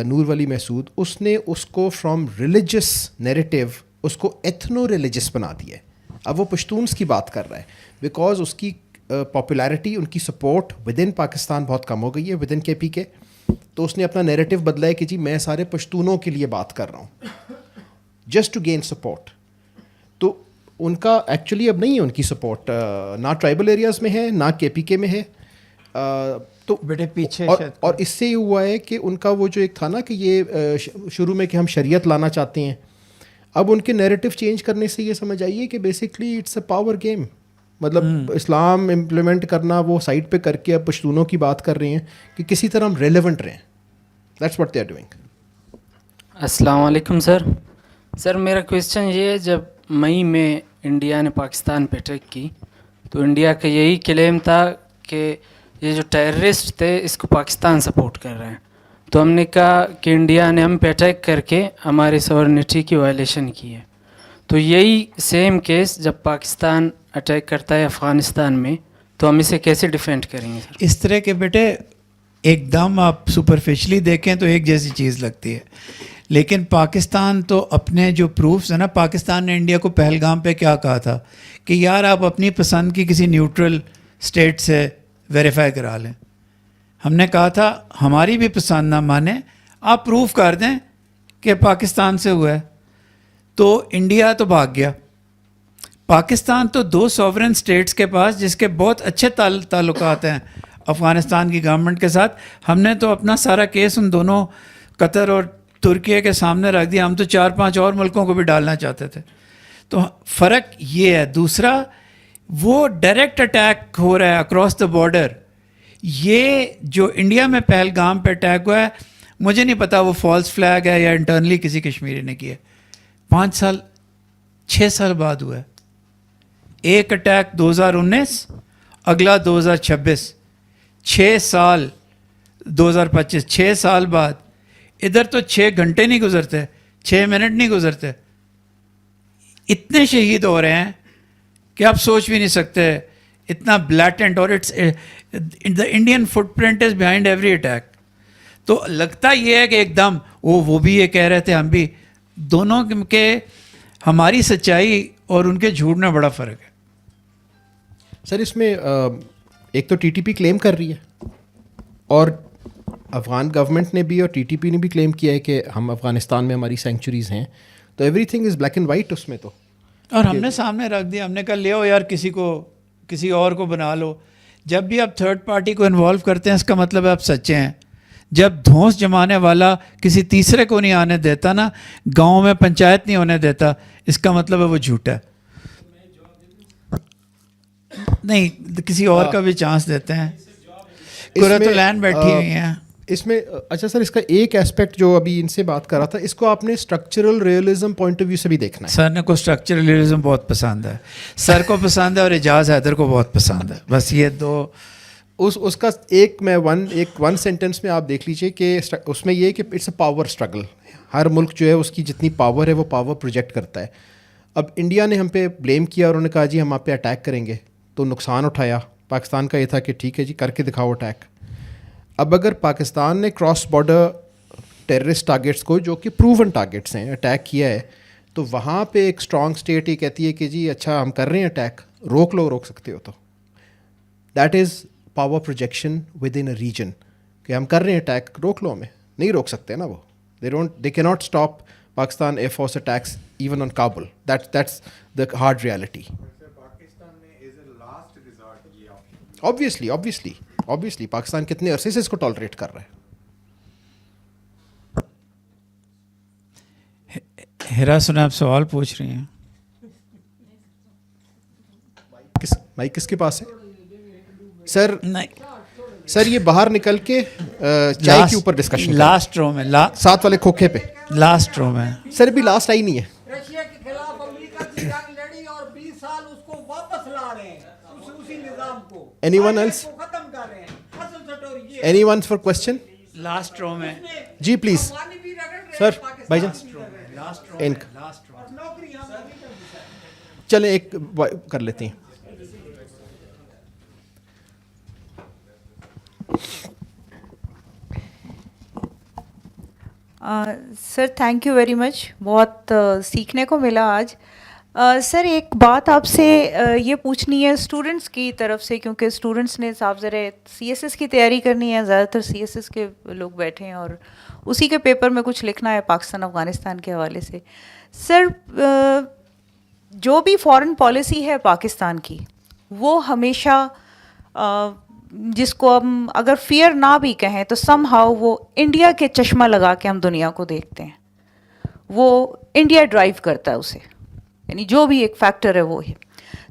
نور ولی محسود, اس نے اس کو فرام ریلیجس نیریٹو اس کو ایتھنو ریلیجس بنا دیا ہے. اب وہ پشتونس کی بات کر رہا ہے بیکاز اس کی پاپولیرٹی, ان کی سپورٹ ود ان پاکستان بہت کم ہو گئی ہے ود ان کے پی کے. تو اس نے اپنا نیریٹو بدلا ہے کہ جی میں سارے پشتونوں کے لیے بات کر رہا ہوں جسٹ ٹو گین سپورٹ. تو ان کا ایکچولی اب نہیں ہے ان کی سپورٹ, نہ ٹرائبل ایریاز میں ہے نہ کے پی کے میں ہے. تو بیٹے پیچھے اور اس سے یہ ہوا ہے کہ ان کا وہ جو ایک تھا نا کہ یہ شروع میں کہ ہم شریعت لانا چاہتے ہیں, اب ان کے نیریٹو چینج کرنے سے یہ سمجھ آئیے کہ basically it's a power game. مطلب اسلام امپلیمنٹ کرنا وہ سائڈ پہ کر کے اب پشتونوں کی بات کر رہے ہیں کہ کسی طرح ہم ریلیونٹ رہیں. That's what they are doing. السلام علیکم سر. سر میرا کویسچن یہ ہے, جب مئی میں انڈیا نے پاکستان پہ اٹیک کی تو انڈیا کا یہی کلیم تھا کہ یہ جو ٹیررسٹ تھے اس کو پاکستان سپورٹ کر رہے ہیں. تو ہم نے کہا کہ انڈیا نے ہم پہ اٹیک کر کے ہماری سورنٹی کی وائلیشن کی ہے. تو یہی سیم کیس جب پاکستان اٹیک کرتا ہے افغانستان میں تو ہم اسے کیسے ڈیفینڈ کریں گے سر؟ اس طرح کے بیٹے ایک دم آپ سپرفیشلی دیکھیں تو ایک جیسی چیز لگتی ہے, لیکن پاکستان تو اپنے جو پروفس ہیں نا, پاکستان نے انڈیا کو پہلگام پہ کیا کہا تھا کہ یار آپ اپنی پسند کی کسی نیوٹرل اسٹیٹ سے ویریفائی کرا لیں. ہم نے کہا تھا ہماری بھی پسند نہ مانیں, آپ پروف کر دیں کہ پاکستان سے ہوا ہے. تو انڈیا تو بھاگ گیا. پاکستان تو 2 سوورن اسٹیٹس کے پاس جس کے بہت اچھے تعلقات ہیں افغانستان کی گورنمنٹ کے ساتھ. ہم نے تو اپنا سارا کیس ان دونوں قطر اور ترکیہ کے سامنے رکھ دیا. ہم تو 4-5 اور ملکوں کو بھی ڈالنا چاہتے تھے. تو فرق یہ ہے. دوسرا وہ ڈائریکٹ اٹیک ہو رہا ہے اکراس دا بارڈر. یہ جو انڈیا میں پہلگام پہ اٹیک ہوا ہے, مجھے نہیں پتا وہ فالس فلیگ ہے یا انٹرنلی کسی کشمیری نے کیا. 6 سال بعد ہوا ہے. ایک اٹیک 2019, اگلا 2026, 6 سال 2025, 6 سال بعد. ادھر تو 6 گھنٹے نہیں گزرتے, 6 منٹ نہیں گزرتے, اتنے شہید ہو رہے ہیں کہ آپ سوچ بھی نہیں سکتے. اتنا بلیٹنٹ, اور it's the Indian footprint is behind every attack. تو لگتا یہ ہے کہ ایک دم وہ بھی یہ کہہ رہے تھے, ہم بھی, دونوں کے ہماری سچائی اور ان کے جھوٹ میں بڑا فرق ہے. سر اس میں ایک تو ٹی ٹی پی کلیم کر رہی ہے اور افغان گورنمنٹ نے بھی اور ٹی ٹی پی نے بھی کلیم کیا ہے کہ ہم افغانستان میں ہماری سینکچوریز ہیں. تو everything is black and white اس میں. تو اور ہم نے سامنے رکھ دیا, ہم نے کہا لے آؤ یار کسی اور کو بنا لو. جب بھی آپ تھرڈ پارٹی کو انوالو کرتے ہیں اس کا مطلب ہے آپ سچے ہیں. جب دھونس جمانے والا کسی تیسرے کو نہیں آنے دیتا نا, گاؤں میں پنچایت نہیں ہونے دیتا, اس کا مطلب ہے وہ جھوٹا ہے. نہیں کسی اور کا بھی چانس دیتے ہیں. قرۃالعین بیٹھی ہوئی ہیں اس میں. اچھا سر، اس کا ایک ایسپیکٹ جو ابھی ان سے بات کر رہا تھا، اس کو آپ نے structural realism point of view سے بھی دیکھنا ہے. سر نے کو اسٹرکچرل ریئلزم بہت پسند ہے، سر کو پسند ہے اور اعجاز حیدر کو بہت پسند ہے. بس یہ دو اس کا ایک میں ون سینٹینس میں آپ دیکھ لیجئے کہ اس میں یہ کہ اٹس اے پاور اسٹرگل. ہر ملک جو ہے اس کی جتنی پاور ہے وہ پاور پروجیکٹ کرتا ہے. اب انڈیا نے ہم پہ بلیم کیا اور انہوں نے کہا جی ہم آپ پہ اٹیک کریں گے، تو نقصان اٹھایا. پاکستان کا یہ تھا کہ ٹھیک ہے جی کر کے دکھاؤ اٹیک. اب اگر پاکستان نے کراس بارڈر ٹیررسٹ ٹارگیٹس کو جو کہ پروون ٹارگیٹس ہیں اٹیک کیا ہے، تو وہاں پہ ایک اسٹرانگ اسٹیٹ یہ کہتی ہے کہ جی اچھا ہم کر رہے ہیں اٹیک، روک لو، روک سکتے ہو. تو that is power projection with in a region کہ ہم کر رہے ہیں اٹیک، روک لو. ہمیں نہیں روک سکتے نا وہ. they cannot stop Pakistan Air Force attacks even on Kabul. That's the hard reality. Obviously Pakistan کتنے عرصے سے اس کو ٹالریٹ کر رہا ہے. ہیرا سنا آپ سوال پوچھ رہی ہیں. مائک کس کے پاس ہے سر؟ سر یہ باہر نکل کے چائے کے اوپر ڈسکشن لاسٹ رو میں، ساتھ والے کھوکھے پہ لاسٹ رو میں. سر ابھی لاسٹ آئی نہیں ہے. رشیا کے خلاف امریکہ کی جنگ لڑی اور 20 سال اس کو واپس لا رہے ہیں، اسی نظام کو. Anyone else? ختم کر رہے ہیں. اصل سٹوری یہ. Anyone for question? Last row میں جی پلیز سر. بھائی جان چلیں ایک کر لیتے ہیں. سر تھینک یو ویری مچ، بہت سیکھنے کو ملا آج. سر ایک بات آپ سے یہ پوچھنی ہے اسٹوڈنٹس کی طرف سے، کیونکہ اسٹوڈنٹس نے صاحب ذرا سی ایس ایس کی تیاری کرنی ہے، زیادہ تر سی ایس ایس کے لوگ بیٹھے ہیں اور اسی کے پیپر میں کچھ لکھنا ہے پاکستان افغانستان کے حوالے سے. سر جو بھی فارن پالیسی ہے پاکستان کی، وہ ہمیشہ جس کو ہم اگر فیئر نہ بھی کہیں تو سم ہاؤ وہ انڈیا کے چشمہ لگا کے ہم دنیا کو دیکھتے ہیں. وہ انڈیا ڈرائیو کرتا ہے اسے، یعنی جو بھی ایک فیکٹر ہے وہ ہے.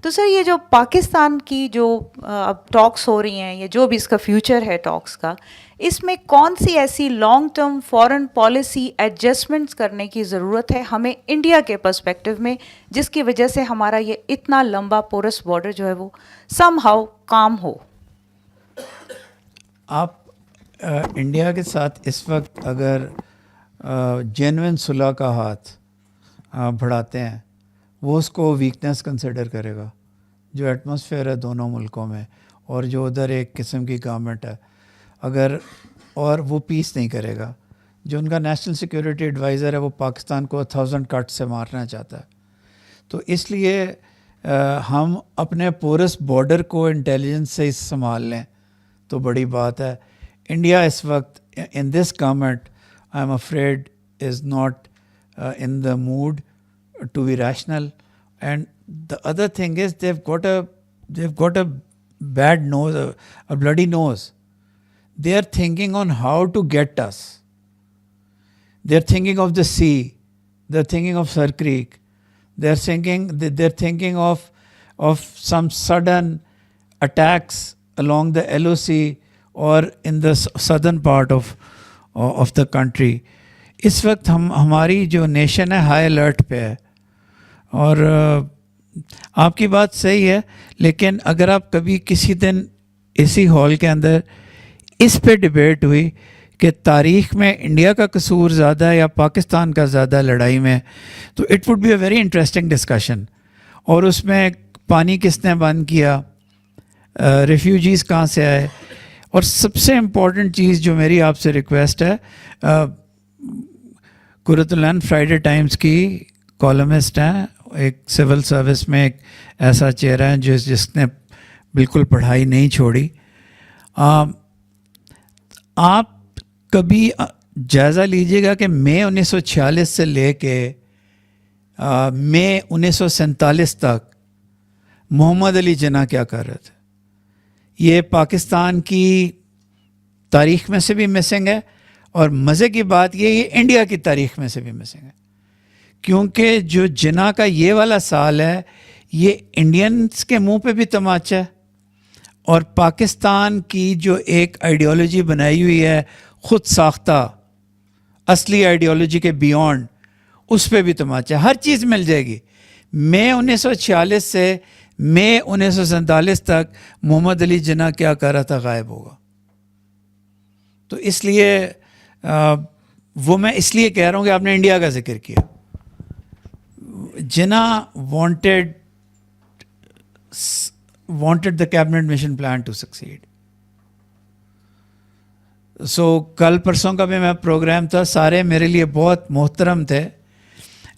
تو سر یہ جو پاکستان کی جو اب ٹاکس ہو رہی ہیں یا جو بھی اس کا فیوچر ہے ٹاکس کا، اس میں کون سی ایسی long term foreign policy adjustments کرنے کی ضرورت ہے ہمیں انڈیا کے پرسپیکٹو میں، جس کی وجہ سے ہمارا یہ اتنا لمبا پورس بارڈر جو ہے وہ سم ہاؤ کام ہو؟ آپ انڈیا کے ساتھ اس وقت اگر جینوئن صلح کا ہاتھ بڑھاتے ہیں، وہ اس کو ویکنیس کنسیڈر کرے گا. جو ایٹماسفیئر ہے دونوں ملکوں میں اور جو ادھر ایک قسم کی گورنمنٹ ہے، اگر اور وہ پیس نہیں کرے گا. جو ان کا نیشنل سیکیورٹی ایڈوائزر ہے وہ پاکستان کو 1000 کٹ سے مارنا چاہتا ہے. تو اس لیے ہم اپنے پورس بارڈر کو انٹیلیجنس سے سنبھال لیں تو بڑی بات ہے. انڈیا اس وقت in this government I am afraid is not in the mood to be rational. And the other thing is they've got a bad nose, a bloody nose. They are thinking on how to get us. They're thinking of the sea. They're thinking of Sir Creek. They're thinking of some sudden attacks along the LOC or in the southern part of the country. اس وقت ہماری جو nation ہے high alert پہ ہے. اور آپ کی بات صحیح ہے، لیکن اگر آپ کبھی کسی دن اسی ہال کے اندر اس پہ ڈبیٹ ہوئی کہ تاریخ میں انڈیا کا قصور زیادہ ہے یا پاکستان کا زیادہ لڑائی میں، تو it would be a very interesting discussion. اور اس میں پانی کس نے بند کیا، ریفیوجیز کہاں سے آئے. اور سب سے امپورٹنٹ چیز جو میری آپ سے ریکویسٹ ہے، قرۃالعین فرائیڈے ٹائمز کی کالمسٹ ہیں، ایک سول سروس میں ایک ایسا چہرہ ہے جس نے بالکل پڑھائی نہیں چھوڑی. آپ کبھی جائزہ لیجئے گا کہ مئی 1946 سے لے کے مئی 1947 تک محمد علی جناح کیا کر رہے تھے. یہ پاکستان کی تاریخ میں سے بھی مسنگ ہے، اور مزے کی بات یہ انڈیا کی تاریخ میں سے بھی مسنگ ہے، کیونکہ جو جناح کا یہ والا سال ہے یہ انڈینس کے منہ پہ بھی تماچا ہے اور پاکستان کی جو ایک آئیڈیالوجی بنائی ہوئی ہے خود ساختہ اصلی آئیڈیالوجی کے بیونڈ, اس پہ بھی تماچا. ہر چیز مل جائے گی. مئی 1946 سے مئی 1947 تک محمد علی جناح کیا کر رہا تھا غائب ہوگا. تو اس لیے وہ میں اس لیے کہہ رہا ہوں کہ آپ نے انڈیا کا ذکر کیا. جناح wanted the cabinet mission plan to succeed. سو کل پرسوں کا بھی میں پروگرام تھا, سارے میرے لیے بہت محترم تھے,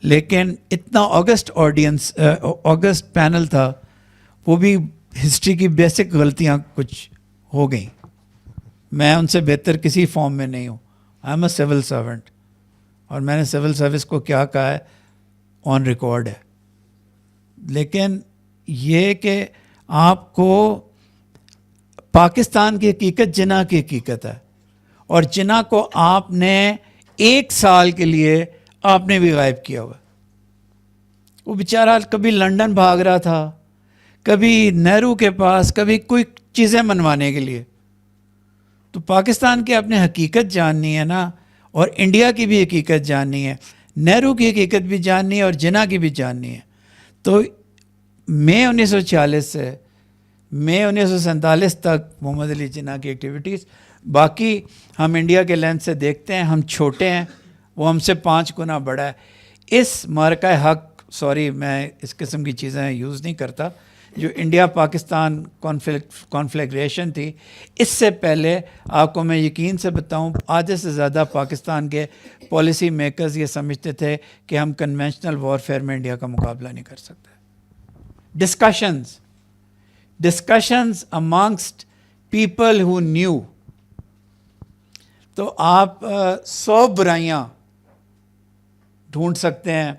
لیکن اتنا آگسٹ پینل تھا, وہ بھی ہسٹری کی بیسک غلطیاں کچھ ہو گئیں. میں ان سے بہتر کسی فارم میں نہیں ہوں. I am a civil servant, اور میں نے سول سروس کو کیا کہا ہے آن ریکارڈ ہے. لیکن یہ کہ آپ کو پاکستان کی حقیقت جناح کی حقیقت ہے, اور جناح کو آپ نے 1 سال کے لیے آپ نے بھی غائب کیا ہوا. وہ بیچارہ کبھی لنڈن بھاگ رہا تھا, کبھی نہرو کے پاس, کبھی کوئی چیزیں منوانے کے لیے. تو پاکستان کی آپ نے حقیقت جاننی ہے نا, اور انڈیا کی بھی حقیقت جاننی ہے, نہرو کی حقیقت بھی جاننی ہے, اور جناح کی بھی جاننی ہے. تو مئی 1946 سے مئی 1947 تک محمد علی جناح کی ایکٹیویٹیز. باقی ہم انڈیا کے لینس سے دیکھتے ہیں, ہم چھوٹے ہیں, وہ ہم سے 5 گنا بڑا ہے. اس معرکہ حق, سوری میں اس قسم کی چیزیں یوز نہیں کرتا, جو انڈیا پاکستان کانفلیگریشن تھی, اس سے پہلے آپ کو میں یقین سے بتاؤں آدھے سے زیادہ پاکستان کے پالیسی میکرز یہ سمجھتے تھے کہ ہم کنونشنل وارفیئر میں انڈیا کا مقابلہ نہیں کر سکتے. Discussions amongst people who knew. تو آپ 100 برائیاں ڈھونڈ سکتے ہیں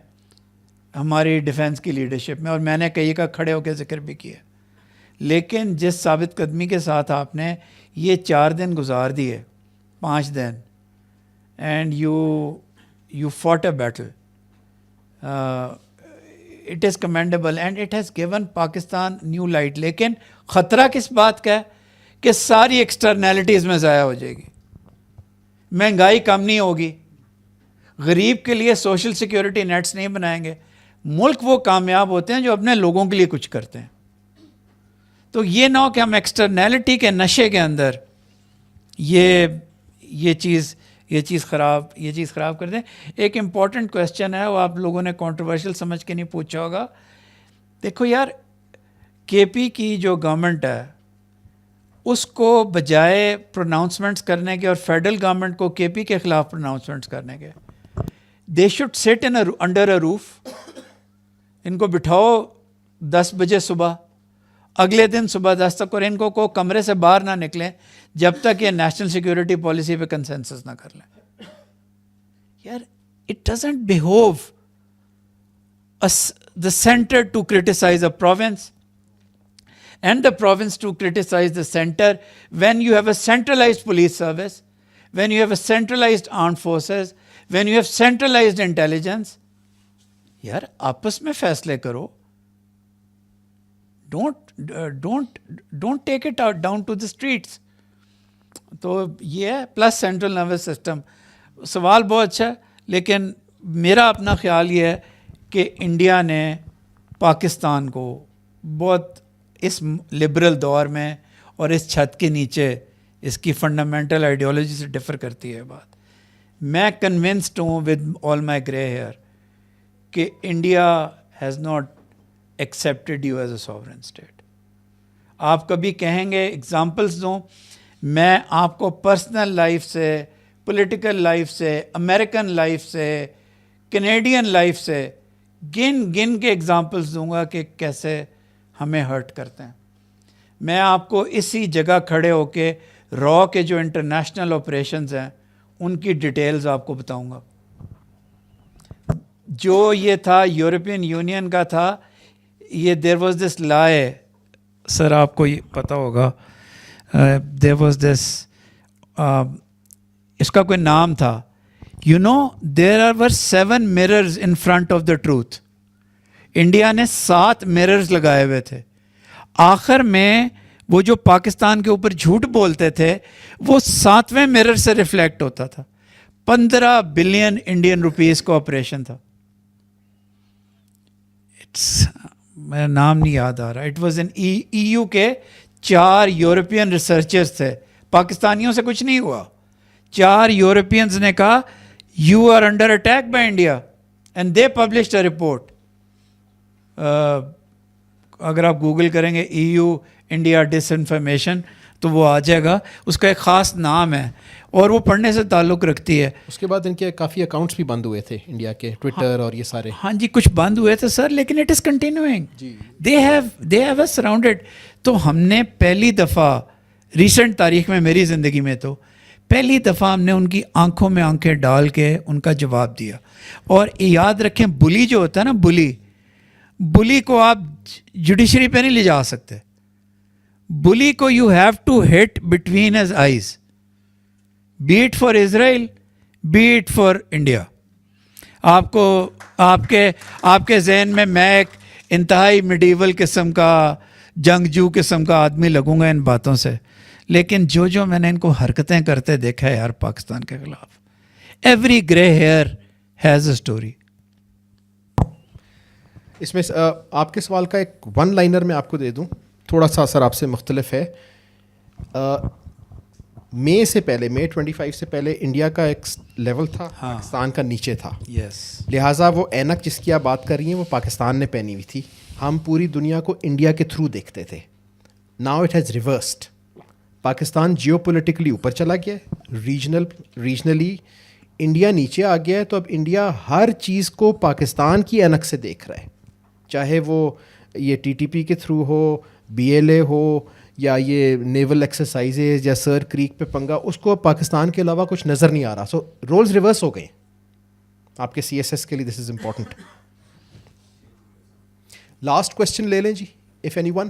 ہماری ڈیفنس کی لیڈرشپ میں, اور میں نے کئی کا کھڑے ہو کے ذکر بھی کیا. لیکن جس ثابت قدمی کے ساتھ آپ نے یہ 4 دن گزار دیے, 5 دن, and you fought a battle, it is commendable and it has given Pakistan new light. لیکن خطرہ کس بات کا ہے کہ ساری ایکسٹرنیلٹیز میں ضائع ہو جائے گی. مہنگائی کم نہیں ہوگی, غریب کے لیے سوشل سیکیورٹی نیٹس نہیں بنائیں گے. ملک وہ کامیاب ہوتے ہیں جو اپنے لوگوں کے لیے کچھ کرتے ہیں. تو یہ نہ ہو کہ ہم ایکسٹرنیلٹی کے نشے کے اندر یہ چیز خراب کر دیں. ایک امپورٹنٹ کویسچن ہے, وہ آپ لوگوں نے کنٹروورشل سمجھ کے نہیں پوچھا ہوگا. دیکھو یار, کے پی کی جو گورنمنٹ ہے اس کو بجائے پروناؤنسمنٹس کرنے کے اور فیڈرل گورنمنٹ کو کے پی کے خلاف پروناؤنسمنٹس کرنے کے, they should sit under a روف. ان کو بٹھاؤ 10 بجے صبح, اگلے دن صبح 10 تک, اور ان کو کمرے سے باہر نہ نکلیں جب تک یہ نیشنل سیکیورٹی پالیسی پہ کنسنسس نہ کر لیں. یار it doesn't behove the center to criticize a province and the province to criticize the center when you have a centralized police service, when you have a centralized armed forces, when you have centralized intelligence. یار آپس میں فیصلے کرو. Don't take it out down to the streets. تو یہ ہے plus central nervous system. سوال بہت اچھا ہے, لیکن میرا اپنا خیال یہ ہے کہ انڈیا نے پاکستان کو بہت اس لبرل دور میں اور اس چھت کے نیچے اس کی فنڈامنٹل آئیڈیالوجی سے ڈفر کرتی ہے بات. میں کنونسڈ ہوں with all my grey hair کہ India has not accepted you as a sovereign state. آپ کبھی کہیں گے ایگزامپلس دوں, میں آپ کو پرسنل لائف سے, پولیٹیکل لائف سے, امریکن لائف سے, کینیڈین لائف سے گن کے ایگزامپلس دوں گا کہ کیسے ہمیں ہرٹ کرتے ہیں. میں آپ کو اسی جگہ کھڑے ہو کے را کے جو انٹرنیشنل آپریشنز ہیں ان کی ڈیٹیلز آپ کو بتاؤں گا. جو یہ تھا یورپین یونین کا تھا, یہ دیر واز دس لائے, سر آپ کو یہ پتہ ہوگا, دیر واز دس, اس کا کوئی نام تھا, you know there were 7 mirrors in front of the truth. India نے 7 mirrors لگائے ہوئے تھے. آخر میں وہ جو پاکستان کے اوپر جھوٹ بولتے تھے وہ 7ویں مرر سے ریفلیکٹ ہوتا تھا. 15 بلین انڈین روپیز کا آپریشن تھا. میرا نام نہیں یاد آ رہا. اٹ واز این EU کے 4 یورپین ریسرچرز تھے. پاکستانیوں سے کچھ نہیں ہوا. 4 یورپینز نے کہا you are under attack by India and they published a report. اگر آپ گوگل کریں گے EU انڈیا ڈس انفارمیشن تو وہ آ جائے گا. اس کا ایک خاص نام ہے اور وہ پڑھنے سے تعلق رکھتی ہے. اس کے بعد ان کے کافی اکاؤنٹس بھی بند ہوئے تھے انڈیا کے, ٹویٹر اور یہ سارے. ہاں جی کچھ بند ہوئے تھے سر, لیکن it is continuing. They have a surrounded. تو ہم نے پہلی دفعہ ریسنٹ تاریخ میں, میری زندگی میں تو پہلی دفعہ ہم نے ان کی آنکھوں میں آنکھیں ڈال کے ان کا جواب دیا. اور یاد رکھیں بلی جو ہوتا ہے نا, بلی کو آپ جوڈیشری پہ نہیں لے جا سکتے. بلی کو you have to hit between his eyes, be it for Israel be it for India. آپ کو آپ کے ذہن میں میں ایک انتہائی میڈیول قسم کا جنگجو قسم کا آدمی لگوں گا ان باتوں سے, لیکن جو میں نے ان کو حرکتیں کرتے دیکھا ہے یار پاکستان کے خلاف, every grey hair has a story. اس میں آپ کے سوال کا ایک 1 لائنر میں آپ کو دے دوں, تھوڑا سا اثر آپ سے مختلف ہے. مئی 25 سے پہلے انڈیا کا ایک لیول تھا, پاکستان کا نیچے تھا. لہٰذا وہ اینک جس کی آپ بات کر رہی ہیں وہ پاکستان نے پہنی ہوئی تھی. ہم پوری دنیا کو انڈیا کے تھرو دیکھتے تھے. Now it has reversed. Pakistan geopolitically اوپر چلا گیا ہے, ریجنلی انڈیا نیچے آ گیا ہے. تو اب انڈیا ہر چیز کو پاکستان کی اینک سے دیکھ رہا ہے, چاہے وہ یہ TTP کے تھرو ہو, BLA ہو, یا یہ نیول ایکسرسائزز یا سر کریک پہ پنگا, اس کو پاکستان کے علاوہ کچھ نظر نہیں آ رہا. سو رولز ریورس ہو گئے آپ کے CSS کے لیے. This is important. Last question لے لیں جی, if anyone.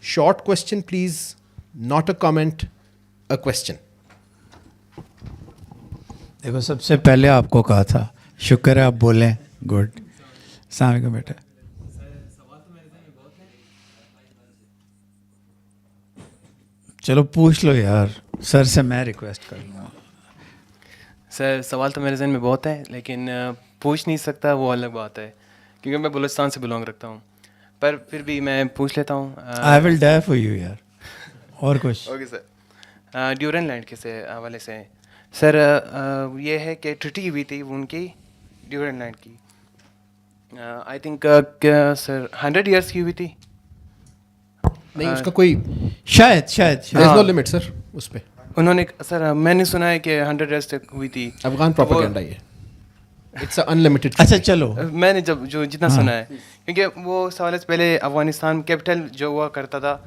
Short question please, not a comment, a question. دیکھو سب سے پہلے آپ کو کہا تھا, شکر ہے آپ بولیں. گڈ. السلام علیکم بیٹا. چلو پوچھ لو یار, سر سے میں ریکویسٹ کر لوں. سر سوال تو میرے ذہن میں بہت ہے لیکن پوچھ نہیں سکتا, وہ الگ بات ہے کیونکہ میں بلوچستان سے بلانگ رکھتا ہوں, پر پھر بھی میں پوچھ لیتا ہوں. آئی ول ڈائی فار یو یار. اور کچھ؟ Okay sir. ڈیورن لینڈ کے سے حوالے سے سر یہ ہے کہ ٹریٹی ہوئی تھی وہ ان کی ڈیورن لینڈ کی, آئی تھنک سر 100 ایئرس کی ہوئی تھی. نہیں اس کا کوئی شاید نو لمٹ سر اس پہ. انہوں نے سر میں نے سنا ہے کہ 100 ایئرس تک ہوئی تھی. افغان پروپیگنڈا یہ اٹس انلمیٹڈ. اچھا چلو میں نے جو جتنا سنا ہے, کیونکہ وہ سوال سے پہلے افغانستان کیپٹل جو ہوا کرتا تھا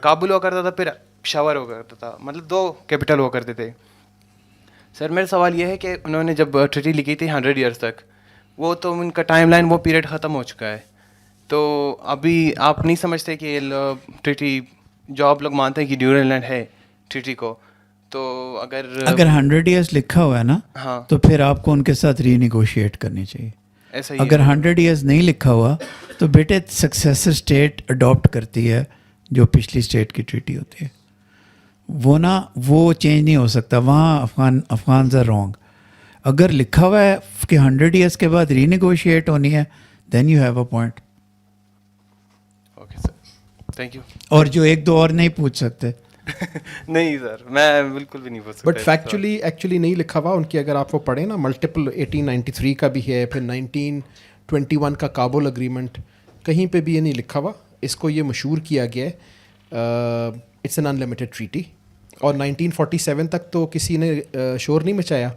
کابل ہوا کرتا تھا, پھر پشاور ہوا کرتا تھا, مطلب 2 کیپٹل ہوا کرتے تھے. سر میرا سوال یہ ہے کہ انہوں نے جب ٹریٹی لکھی تھی 100 ایئرس تک, وہ تو ان کا ٹائم لائن وہ پیریڈ ختم ہو چکا ہے. تو ابھی آپ نہیں سمجھتے کہ ٹریٹی جو آپ لوگ مانتے ہیں کہ ڈیورن لینڈ ہے ٹریٹی کو, تو اگر 100 ایئرس لکھا ہوا ہے نا, تو پھر آپ کو ان کے ساتھ ری نیگوشیٹ کرنی چاہیے. اگر 100 ایئرس نہیں لکھا ہوا تو بیٹے سکسیسر اسٹیٹ اڈاپٹ کرتی ہے جو پچھلی اسٹیٹ کی ٹریٹی ہوتی ہے, وہ چینج نہیں ہو سکتا. وہاں افغانز آر رانگ. اگر لکھا ہوا ہے کہ 100 ایئرس کے بعد ری نیگوشیٹ ہونی ہے, then you have a point. Okay sir, thank you. اور جو 1-2 اور نہیں پوچھ سکتے. نہیں سر, میں بالکل بھی نہیں پوچھ سکتا. بٹ ایکچولی نہیں لکھا ہوا ان کی. اگر آپ وہ پڑھیں نا, ملٹیپل 1893 کا بھی ہے, پھر 1921 کا کابل اگریمنٹ, کہیں پہ بھی یہ نہیں لکھا ہوا. اس کو یہ مشہور کیا گیا ہے اٹس این انلمیٹڈ ٹریٹی. اور 1947 تک تو کسی نے شور نہیں مچایا.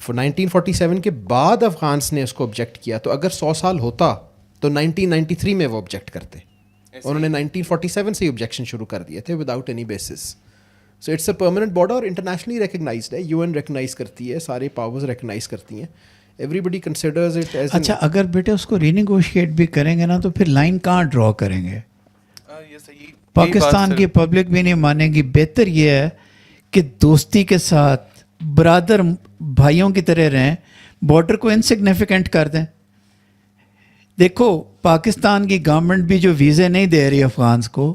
1947 کے بعد افغانس نے اس کو آبجیکٹ کیا. تو اگر 100 سال ہوتا تو 1993 میں وہ آبجیکٹ کرتے. انہوں نے 1947 سے ہی آبجیکشن شروع کر دیے تھے without any basis. So it's a permanent border اور انٹرنیشنلی ریکگنائزڈ ہے. UN ریکگنائز کرتی ہے, سارے پاورز ریکگنائز کرتی ہیں. Everybody considers it as. اچھا اگر بیٹے اس کو ری نیگوشیٹ بھی کریں گے نا, تو پھر لائن کہاں ڈرا کریں گے؟ پاکستان کی پبلک بھی نہیں مانے گی. بہتر یہ ہے کہ دوستی کے ساتھ برادر بھائیوں کی طرح رہیں, بارڈر کو انسگنیفیکنٹ کر دیں. دیکھو پاکستان کی گورنمنٹ بھی جو ویزے نہیں دے رہی افغانس کو,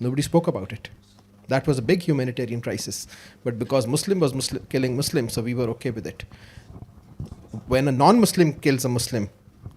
Nobody spoke about it. That was a big humanitarian crisis. But because Muslim was killing Muslims, so we were okay with it. When a non-Muslim kills a Muslim,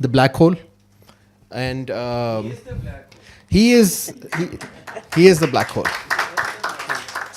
the black hole. And he is the black hole.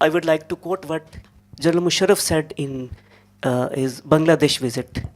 I would like to quote what General Musharraf said in his Bangladesh visit,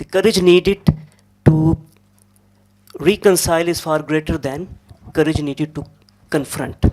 the courage needed to reconcile is far greater than courage needed to confront.